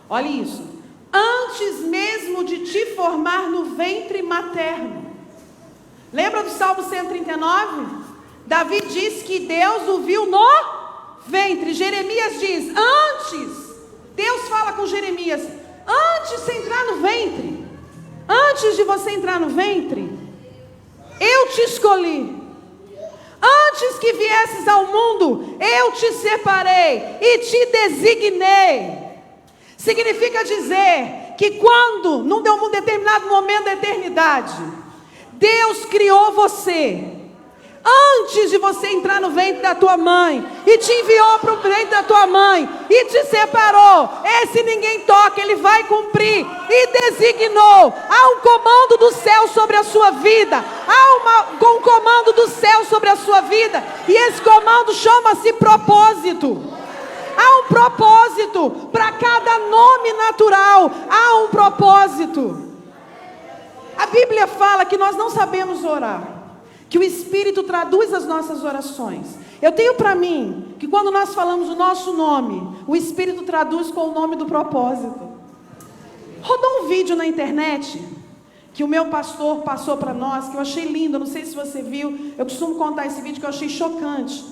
S1: Olha isso. Antes mesmo de te formar no ventre materno. Lembra do Salmo 139? Davi diz que Deus o viu no ventre. Jeremias diz: antes. Deus fala com Jeremias: antes de você entrar no ventre, antes de você entrar no ventre, eu te escolhi. Antes que viesses ao mundo, eu te separei e te designei. Significa dizer que quando, num determinado momento da eternidade, Deus criou você, antes de você entrar no ventre da tua mãe, e te enviou para o ventre da tua mãe, e te separou. Esse ninguém toca, ele vai cumprir, e designou. Há um comando do céu sobre a sua vida, há um comando do céu sobre a sua vida, e esse comando chama-se propósito. Há um propósito, para cada nome natural, há um propósito. A Bíblia fala que nós não sabemos orar, que o Espírito traduz as nossas orações. Eu tenho para mim que quando nós falamos o nosso nome, o Espírito traduz com o nome do propósito. Rodou um vídeo na internet que o meu pastor passou para nós, que eu achei lindo, eu não sei se você viu, eu costumo contar esse vídeo que eu achei chocante.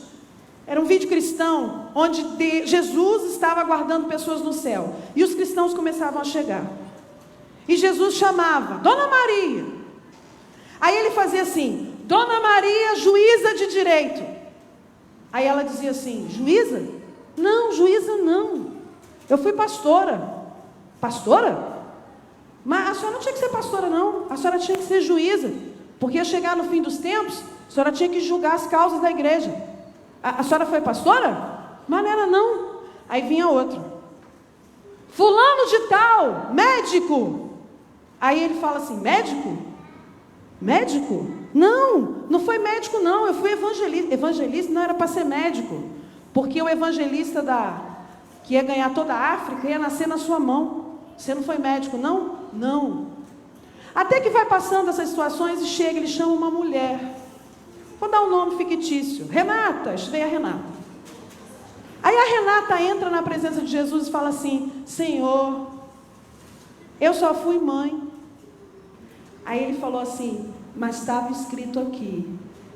S1: Era um vídeo cristão, onde Jesus estava aguardando pessoas no céu, e os cristãos começavam a chegar, e Jesus chamava: Dona Maria. Aí ele fazia assim: Dona Maria, juíza de direito. Aí ela dizia assim: juíza? Não, juíza não, eu fui pastora. Pastora? Mas a senhora não tinha que ser pastora não, a senhora tinha que ser juíza, porque ia chegar no fim dos tempos, a senhora tinha que julgar as causas da igreja. A senhora foi pastora? Mas não era não. Aí vinha outro: fulano de tal, médico. Aí ele fala assim: médico? Médico? Não, não foi médico não, eu fui evangelista. Evangelista não era para ser médico, porque o evangelista que ia ganhar toda a África ia nascer na sua mão. Você não foi médico não? Não. Até que vai passando essas situações e chega, ele chama uma mulher. Vou dar um nome fictício: Renata. Estudei a Renata. Aí a Renata entra na presença de Jesus e fala assim: Senhor, eu só fui mãe. Aí ele falou assim: mas estava escrito aqui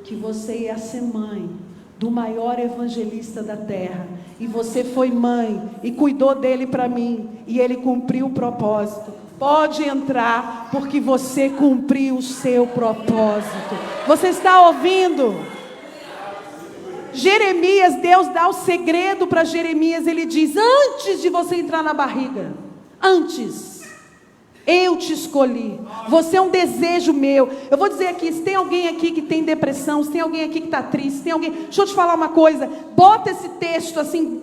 S1: que você ia ser mãe do maior evangelista da terra, e você foi mãe e cuidou dele para mim, e ele cumpriu o propósito. Pode entrar, porque você cumpriu o seu propósito. Você está ouvindo? Jeremias, Deus dá o segredo para Jeremias. Ele diz: antes de você entrar na barriga, antes, eu te escolhi. Você é um desejo meu. Eu vou dizer aqui, se tem alguém aqui que tem depressão, se tem alguém aqui que está triste, se tem alguém... Deixa eu te falar uma coisa. Bota esse texto assim,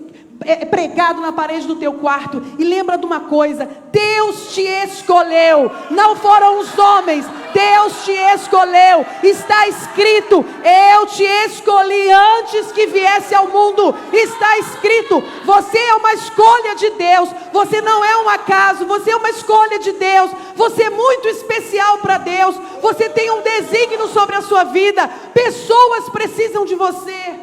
S1: pregado na parede do teu quarto, e lembra de uma coisa: Deus te escolheu. Não foram os homens. Deus te escolheu. Está escrito: eu te escolhi antes que viesse ao mundo. Está escrito: você é uma escolha de Deus. Você não é um acaso. Você é uma escolha de Deus. Você é muito especial para Deus. Você tem um desígnio sobre a sua vida. Pessoas precisam de você.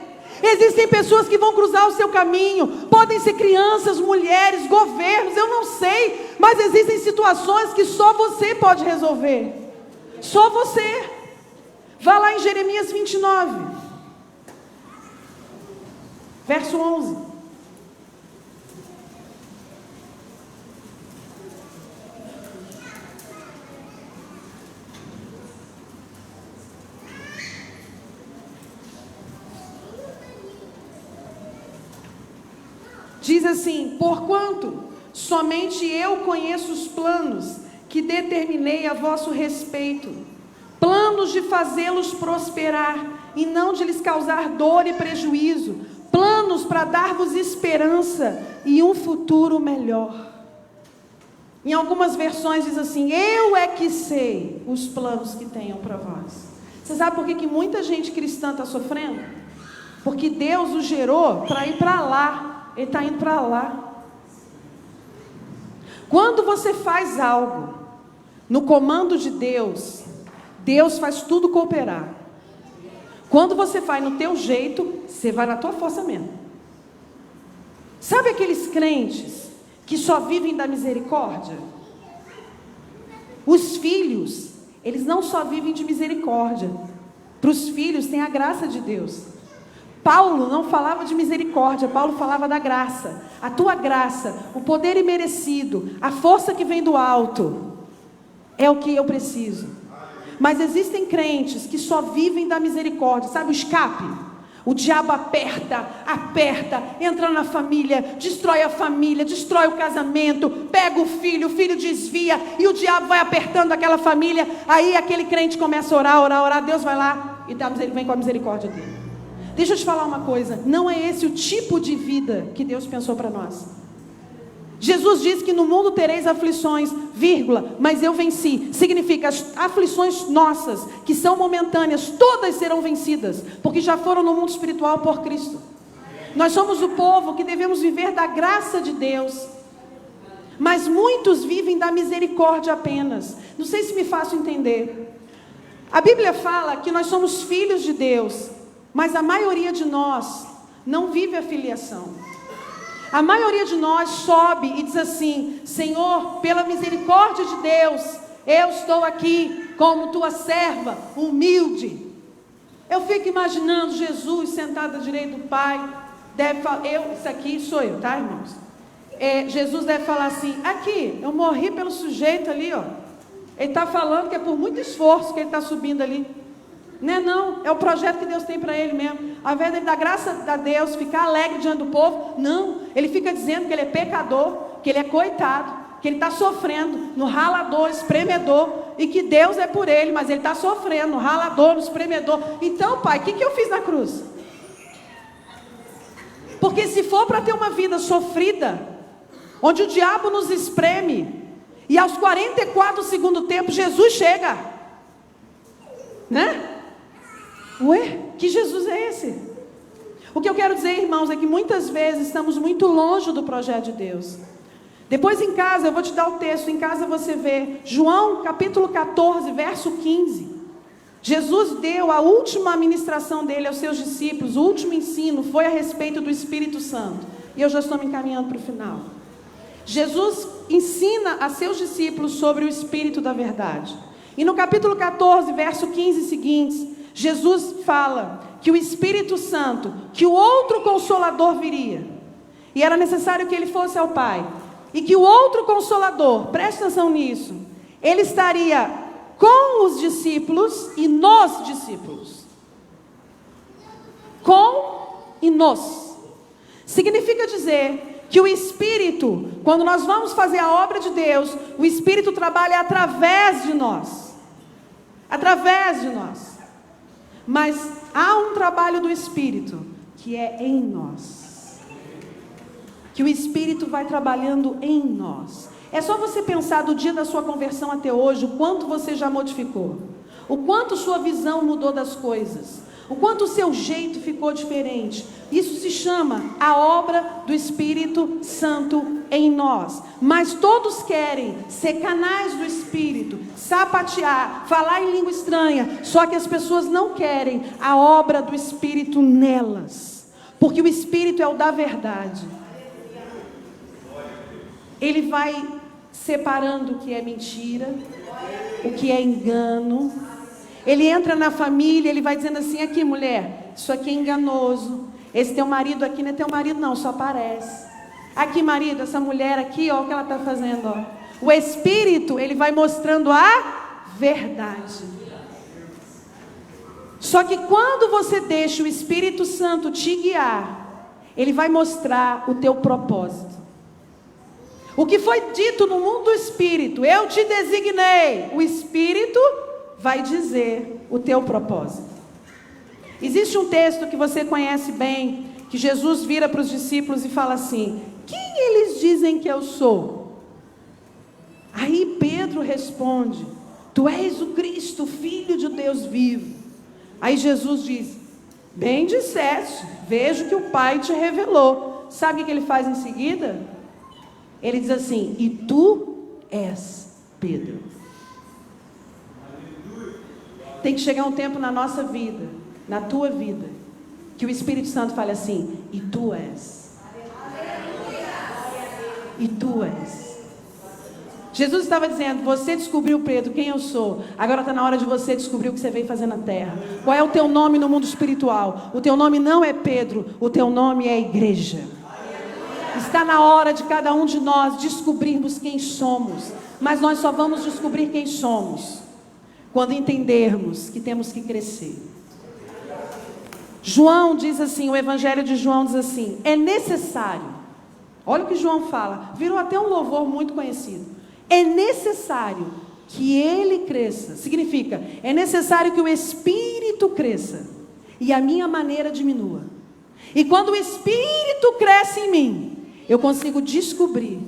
S1: Existem pessoas que vão cruzar o seu caminho. Podem ser crianças, mulheres, governos, eu não sei. Mas existem situações que só você pode resolver. Só você. Vá lá em Jeremias 29, verso 11. Diz assim: porquanto somente eu conheço os planos que determinei a vosso respeito, planos de fazê-los prosperar e não de lhes causar dor e prejuízo, planos para dar-vos esperança e um futuro melhor. Em algumas versões diz assim: eu é que sei os planos que tenho para vós. Você sabe por que muita gente cristã está sofrendo? Porque Deus o gerou para ir para lá. Ele está indo para lá. Quando você faz algo no comando de Deus, Deus faz tudo cooperar. Quando você faz no teu jeito, você vai na tua força mesmo. Sabe aqueles crentes que só vivem da misericórdia? Os filhos, eles não só vivem de misericórdia. Para os filhos tem a graça de Deus. Paulo não falava de misericórdia, Paulo falava da graça. A tua graça, o poder imerecido, a força que vem do alto, é o que eu preciso. Mas existem crentes que só vivem da misericórdia. Sabe o escape? O diabo aperta, entra na família, destrói a família, destrói o casamento, pega o filho desvia, e o diabo vai apertando aquela família. Aí aquele crente começa a orar, Deus vai lá e ele vem com a misericórdia dele. Deixa eu te falar uma coisa: não é esse o tipo de vida que Deus pensou para nós. Jesus disse que no mundo tereis aflições, mas eu venci. Significa, as aflições nossas, que são momentâneas, todas serão vencidas, porque já foram no mundo espiritual por Cristo. Nós somos o povo que devemos viver da graça de Deus, mas muitos vivem da misericórdia apenas. Não sei se me faço entender. A Bíblia fala que nós somos filhos de Deus, mas a maioria de nós não vive a filiação. A maioria de nós sobe e diz assim: Senhor, pela misericórdia de Deus, eu estou aqui como tua serva, humilde. Eu fico imaginando Jesus sentado à direita do Pai. Isso aqui sou eu, tá, irmãos? Jesus deve falar assim: aqui, eu morri pelo sujeito ali, ó. Ele está falando que é por muito esforço que ele está subindo ali. Não, é o projeto que Deus tem para ele mesmo. Ao invés de ele dar graça a Deus, ficar alegre diante do povo, não, ele fica dizendo que ele é pecador, que ele é coitado, que ele está sofrendo no ralador, espremedor, e que Deus é por ele, mas ele está sofrendo no ralador, no espremedor. Então, Pai, o que eu fiz na cruz? Porque se for para ter uma vida sofrida, onde o diabo nos espreme, e aos 44 do segundo tempo Jesus chega, né? Ué, que Jesus é esse? O que eu quero dizer, irmãos, é que muitas vezes estamos muito longe do projeto de Deus. Depois em casa, eu vou te dar o texto, em casa você vê, João capítulo 14, verso 15. Jesus deu a última ministração dele aos seus discípulos, o último ensino foi a respeito do Espírito Santo. e eu já estou me encaminhando para o final. Jesus ensina a seus discípulos sobre o Espírito da verdade. E no capítulo 14, verso 15 seguintes, Jesus fala que o Espírito Santo, que o outro Consolador viria. E era necessário que ele fosse ao Pai. E que o outro Consolador, preste atenção nisso, ele estaria com os discípulos e nos discípulos. Com e nos. Significa dizer que o Espírito, quando nós vamos fazer a obra de Deus, o Espírito trabalha através de nós. Através de nós. Mas há um trabalho do Espírito que é em nós. Que o Espírito vai trabalhando em nós. É só você pensar do dia da sua conversão até hoje, o quanto você já modificou. O quanto sua visão mudou das coisas. O quanto o seu jeito ficou diferente. Isso se chama a obra do Espírito Santo em nós. Mas todos querem ser canais do Espírito, sapatear, falar em língua estranha. Só que as pessoas não querem a obra do Espírito nelas. Porque o Espírito é o da verdade. Ele vai separando o que é mentira, o que é engano. Ele entra na família, ele vai dizendo assim: aqui mulher, isso aqui é enganoso. Esse teu marido aqui não é teu marido não, só parece. Aqui marido, essa mulher aqui, ó o que ela está fazendo, ó. O Espírito, ele vai mostrando a verdade. Só que quando você deixa o Espírito Santo te guiar, ele vai mostrar o teu propósito. O que foi dito no mundo do Espírito, eu te designei, o Espírito vai dizer o teu propósito. Existe um texto que você conhece bem, que Jesus vira para os discípulos e fala assim: quem eles dizem que eu sou? Aí Pedro responde: tu és o Cristo, Filho de Deus vivo. Aí Jesus diz: bem disseste, vejo que o Pai te revelou. Sabe o que ele faz em seguida? Ele diz assim: e tu és Pedro. Tem que chegar um tempo na nossa vida, na tua vida, que o Espírito Santo fale assim: e tu és. E tu és. Jesus estava dizendo: você descobriu, Pedro, quem eu sou. Agora está na hora de você descobrir o que você veio fazer na terra. Qual é o teu nome no mundo espiritual? O teu nome não é Pedro, o teu nome é igreja. Está na hora de cada um de nós descobrirmos quem somos. Mas nós só vamos descobrir quem somos quando entendermos que temos que crescer. João diz assim, o Evangelho de João diz assim: é necessário. Olha o que João fala, virou até um louvor muito conhecido. É necessário que ele cresça. Significa, é necessário que o Espírito cresça e a minha maneira diminua. E quando o Espírito cresce em mim, eu consigo descobrir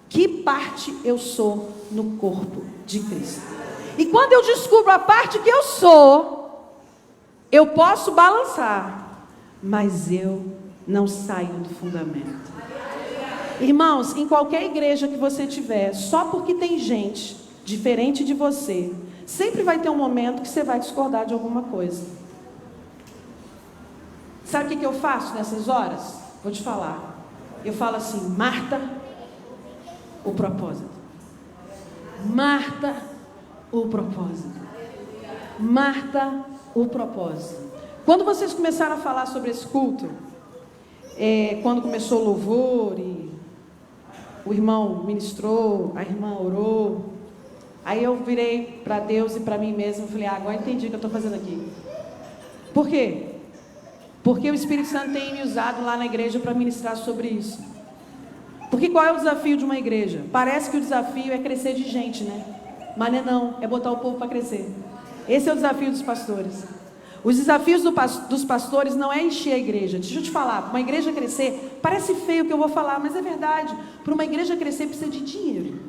S1: que parte eu sou no corpo de Cristo. E quando eu descubro a parte que eu sou, eu posso balançar, mas eu não saio do fundamento. Irmãos, em qualquer igreja que você tiver, só porque tem gente diferente de você, sempre vai ter um momento que você vai discordar de alguma coisa. Sabe o que eu faço nessas horas? Vou te falar. Eu falo assim: Marta, o propósito. Marta, o propósito. Marta, o propósito. Quando vocês começaram a falar sobre esse culto, quando começou o louvor e o irmão ministrou, a irmã orou, aí eu virei para Deus e para mim mesmo e falei: agora entendi o que eu estou fazendo aqui. Por quê? Porque o Espírito Santo tem me usado lá na igreja para ministrar sobre isso. Porque qual é o desafio de uma igreja? Parece que o desafio é crescer de gente, né? Mas não, é botar o povo para crescer. Esse é o desafio dos pastores. Os desafios dos pastores não é encher a igreja. Deixa eu te falar, para uma igreja crescer, parece feio o que eu vou falar, mas é verdade. Para uma igreja crescer precisa de dinheiro.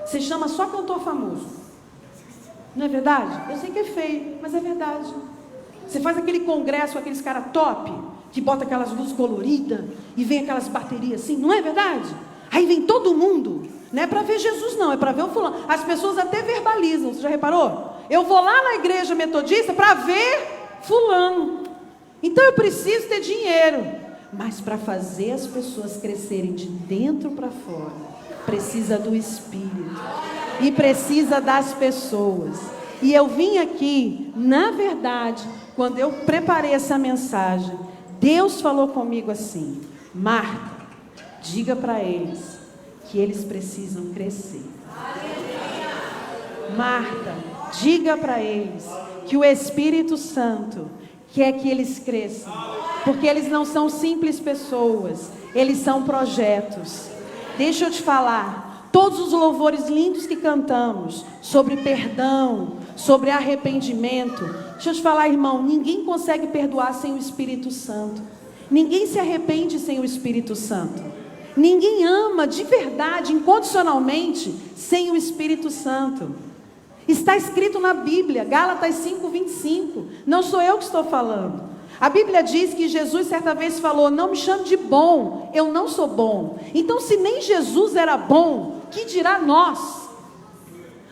S1: Você chama só cantor famoso. Não é verdade? Eu sei que é feio, mas é verdade. Você faz aquele congresso com aqueles caras top, que bota aquelas luzes coloridas e vem aquelas baterias assim, não é verdade? Aí vem todo mundo, não é para ver Jesus não, é para ver o fulano. As pessoas até verbalizam, você já reparou? Eu vou lá na igreja metodista para ver fulano. Então eu preciso ter dinheiro.
S2: Mas para fazer as pessoas crescerem de dentro para fora, precisa do Espírito. E precisa das pessoas. E eu vim aqui, na verdade, quando eu preparei essa mensagem, Deus falou comigo assim: Marta, diga para eles que eles precisam crescer. Marta, diga para eles que o Espírito Santo quer que eles cresçam. Porque eles não são simples pessoas, eles são projetos. Deixa eu te falar, todos os louvores lindos que cantamos sobre perdão, sobre arrependimento. Deixa eu te falar, irmão, ninguém consegue perdoar sem o Espírito Santo. Ninguém se arrepende sem o Espírito Santo. Ninguém ama de verdade, incondicionalmente, sem o Espírito Santo. Está escrito na Bíblia, Gálatas 5:25. Não sou eu que estou falando. A Bíblia diz que Jesus certa vez falou: não me chame de bom, eu não sou bom. Então, se nem Jesus era bom, que dirá nós?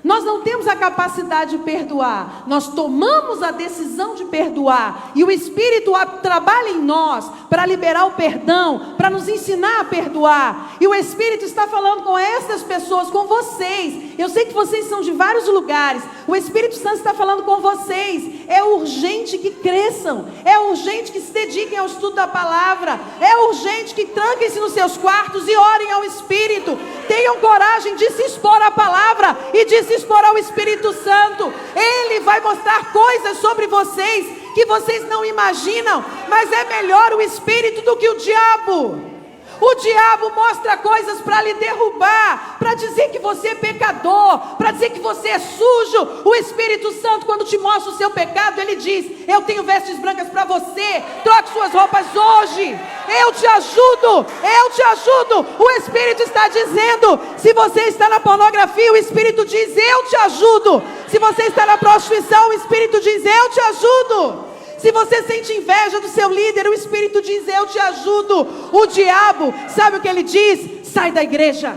S2: Nós não temos a capacidade de perdoar. Nós tomamos a decisão de perdoar. E o Espírito trabalha em nós para liberar o perdão, para nos ensinar a perdoar. E o Espírito está falando com essas pessoas, com vocês. Eu sei que vocês são de vários lugares. O Espírito Santo está falando com vocês. É urgente que cresçam. É urgente que se dediquem ao estudo da palavra. É urgente que tranquem-se nos seus quartos e orem ao Espírito. Tenham coragem de se expor à palavra e de se expor ao Espírito Santo. Ele vai mostrar coisas sobre vocês que vocês não imaginam. Mas é melhor o Espírito do que o diabo. O diabo mostra coisas para lhe derrubar, para dizer que você é pecador, para dizer que você é sujo. O Espírito Santo, quando te mostra o seu pecado, ele diz: eu tenho vestes brancas para você, troque suas roupas hoje, eu te ajudo, eu te ajudo. O Espírito está dizendo: se você está na pornografia, o Espírito diz: eu te ajudo. Se você está na prostituição, o Espírito diz: eu te ajudo. Se você sente inveja do seu líder, o Espírito diz: eu te ajudo. O diabo, sabe o que ele diz? Sai da igreja,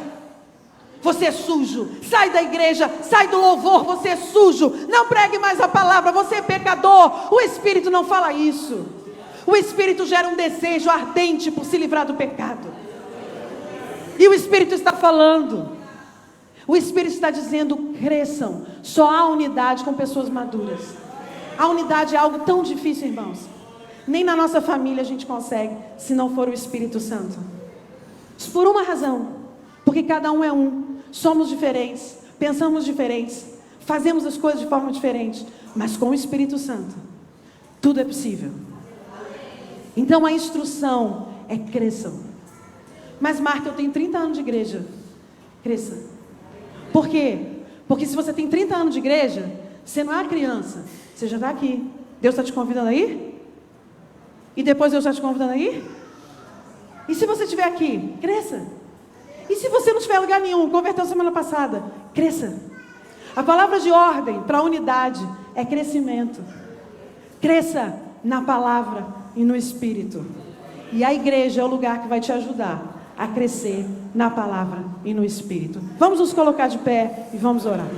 S2: você é sujo. Sai da igreja, sai do louvor, você é sujo. Não pregue mais a palavra, você é pecador. O Espírito não fala isso. O Espírito gera um desejo ardente por se livrar do pecado. E o Espírito está falando. O Espírito está dizendo: cresçam. Só há unidade com pessoas maduras. A unidade é algo tão difícil, irmãos. Nem na nossa família a gente consegue, se não for o Espírito Santo. Por uma razão: porque cada um é um. Somos diferentes, pensamos diferentes, fazemos as coisas de forma diferente. Mas com o Espírito Santo, tudo é possível. Então a instrução é: cresçam. Mas Marta, eu tenho 30 anos de igreja. Cresça. Por quê? Porque se você tem 30 anos de igreja, você não é uma criança. Você já está aqui. Deus está te convidando a ir? E depois Deus está te convidando a ir? E se você estiver aqui? Cresça. E se você não tiver lugar nenhum, converteu semana passada? Cresça. A palavra de ordem para a unidade é crescimento. Cresça na palavra e no Espírito. E a igreja é o lugar que vai te ajudar a crescer na palavra e no Espírito. Vamos nos colocar de pé e vamos orar.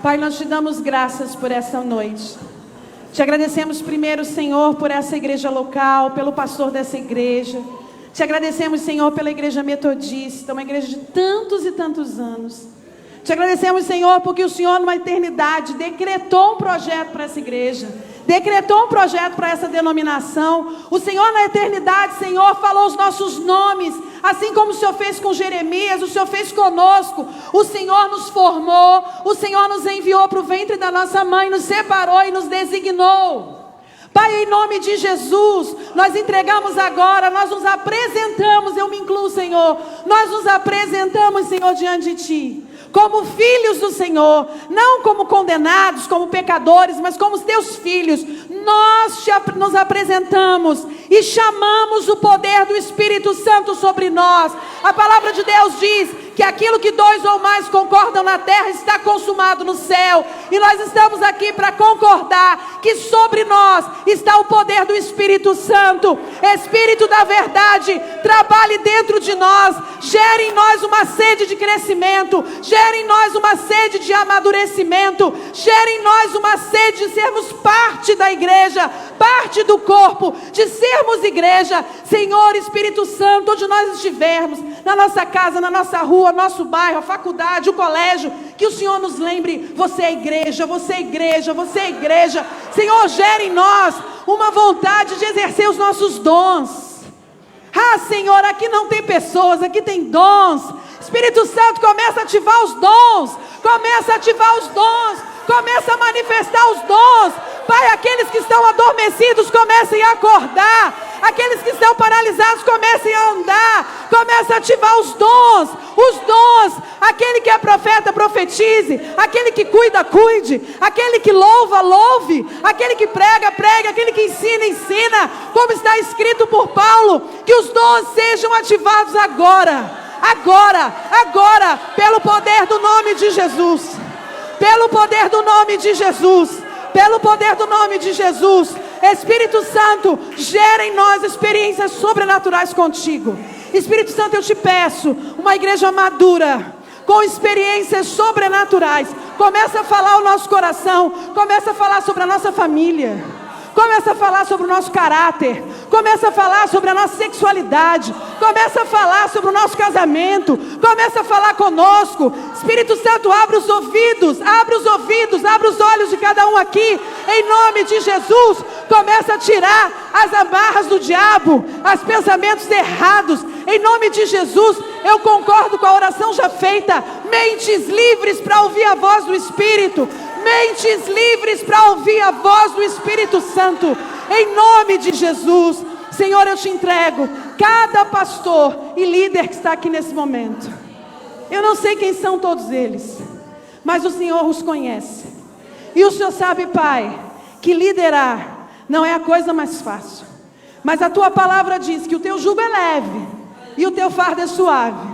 S2: Pai, nós te damos graças por essa noite. Te agradecemos primeiro, Senhor, por essa igreja local, pelo pastor dessa igreja. Te agradecemos, Senhor, pela igreja metodista, uma igreja de tantos e tantos anos. Te agradecemos, Senhor, porque o Senhor, numa eternidade, decretou um projeto para essa igreja. Decretou um projeto para essa denominação. O Senhor, na eternidade, Senhor, falou os nossos nomes. Assim como o Senhor fez com Jeremias, o Senhor fez conosco. O Senhor nos formou. O Senhor nos enviou para o ventre da nossa mãe, nos separou e nos designou. Pai, em nome de Jesus, nós entregamos agora, nós nos apresentamos, eu me incluo, Senhor. Nós nos apresentamos, Senhor, diante de Ti. Como filhos do Senhor, não como condenados, como pecadores, mas como teus filhos. Nós nos apresentamos e chamamos o poder do Espírito Santo sobre nós. A palavra de Deus diz que aquilo que 2 ou mais concordam na terra está consumado no céu. E nós estamos aqui para concordar que sobre nós está o poder do Espírito Santo. Espírito da verdade, trabalhe dentro de nós, gere em nós uma sede de crescimento, gere em nós uma sede de amadurecimento, gere em nós uma sede de sermos parte da igreja, parte do corpo, de sermos igreja. Senhor Espírito Santo, onde nós estivermos, na nossa casa, na nossa rua, nosso bairro, a faculdade, o colégio, que o Senhor nos lembre: você é igreja, você é igreja, você é igreja. Senhor, gere em nós uma vontade de exercer os nossos dons. Ah, Senhor, aqui não tem pessoas, aqui tem dons. Espírito Santo, começa a ativar os dons, começa a ativar os dons, começa a manifestar os dons. Pai, aqueles que estão adormecidos comecem a acordar, aqueles que estão paralisados comecem a andar, começa a ativar os dons, aquele que é profeta, profetize, aquele que cuida, cuide, aquele que louva, louve, aquele que prega, pregue, aquele que ensina, ensina, como está escrito por Paulo, que os dons sejam ativados agora, pelo poder do nome de Jesus, pelo poder do nome de Jesus, pelo poder do nome de Jesus. Espírito Santo, gera em nós experiências sobrenaturais contigo. Espírito Santo, eu te peço uma igreja madura, com experiências sobrenaturais. Começa a falar o nosso coração, começa a falar sobre a nossa família, começa a falar sobre o nosso caráter, começa a falar sobre a nossa sexualidade, começa a falar sobre o nosso casamento, começa a falar conosco. Espírito Santo, abre os ouvidos, abre os olhos de cada um aqui, em nome de Jesus. Começa a tirar as amarras do diabo, os pensamentos errados, em nome de Jesus. Eu concordo com a oração já feita: mentes livres para ouvir a voz do Espírito, mentes livres para ouvir a voz do Espírito Santo, em nome de Jesus. Senhor, eu te entrego cada pastor e líder que está aqui nesse momento. Eu não sei quem são todos eles, mas o Senhor os conhece. E o Senhor sabe, Pai, que liderar não é a coisa mais fácil, mas a tua palavra diz que o teu jugo é leve e o teu fardo é suave.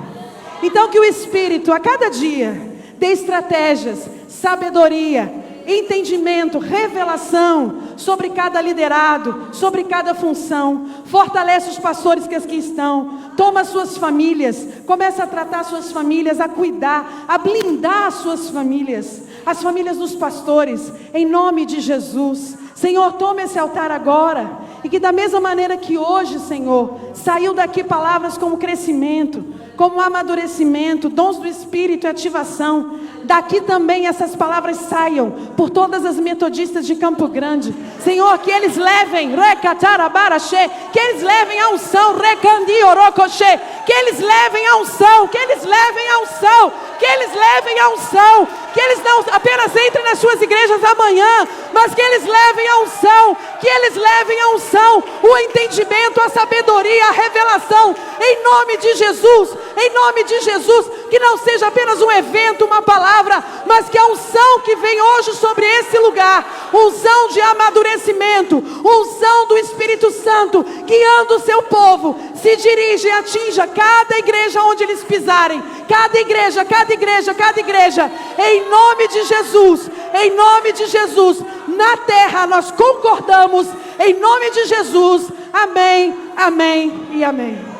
S2: Então que o Espírito a cada dia dê estratégias, sabedoria, entendimento, revelação sobre cada liderado, sobre cada função. Fortalece os pastores que aqui estão, toma as suas famílias, começa a tratar as suas famílias, a cuidar, a blindar as suas famílias, as famílias dos pastores, em nome de Jesus. Senhor, toma esse altar agora, e que da mesma maneira que hoje, Senhor, saiu daqui palavras como crescimento, como amadurecimento, dons do Espírito e ativação, daqui também essas palavras saiam por todas as metodistas de Campo Grande. Senhor, que eles levem que eles levem a unção, que eles levem a unção, que eles levem a unção, que eles levem a unção, que eles não apenas entrem nas suas igrejas amanhã, mas que eles levem a unção, que eles levem a unção, o entendimento, a sabedoria, a revelação, em nome de Jesus, que não seja apenas um evento, uma palavra, mas que a unção que vem hoje sobre esse lugar, unção de amadurecimento, unção do Espírito Santo, guiando o seu povo, se dirige e atinja cada igreja onde eles pisarem, cada igreja, em nome de Jesus, na terra nós concordamos, em nome de Jesus, amém, amém e amém.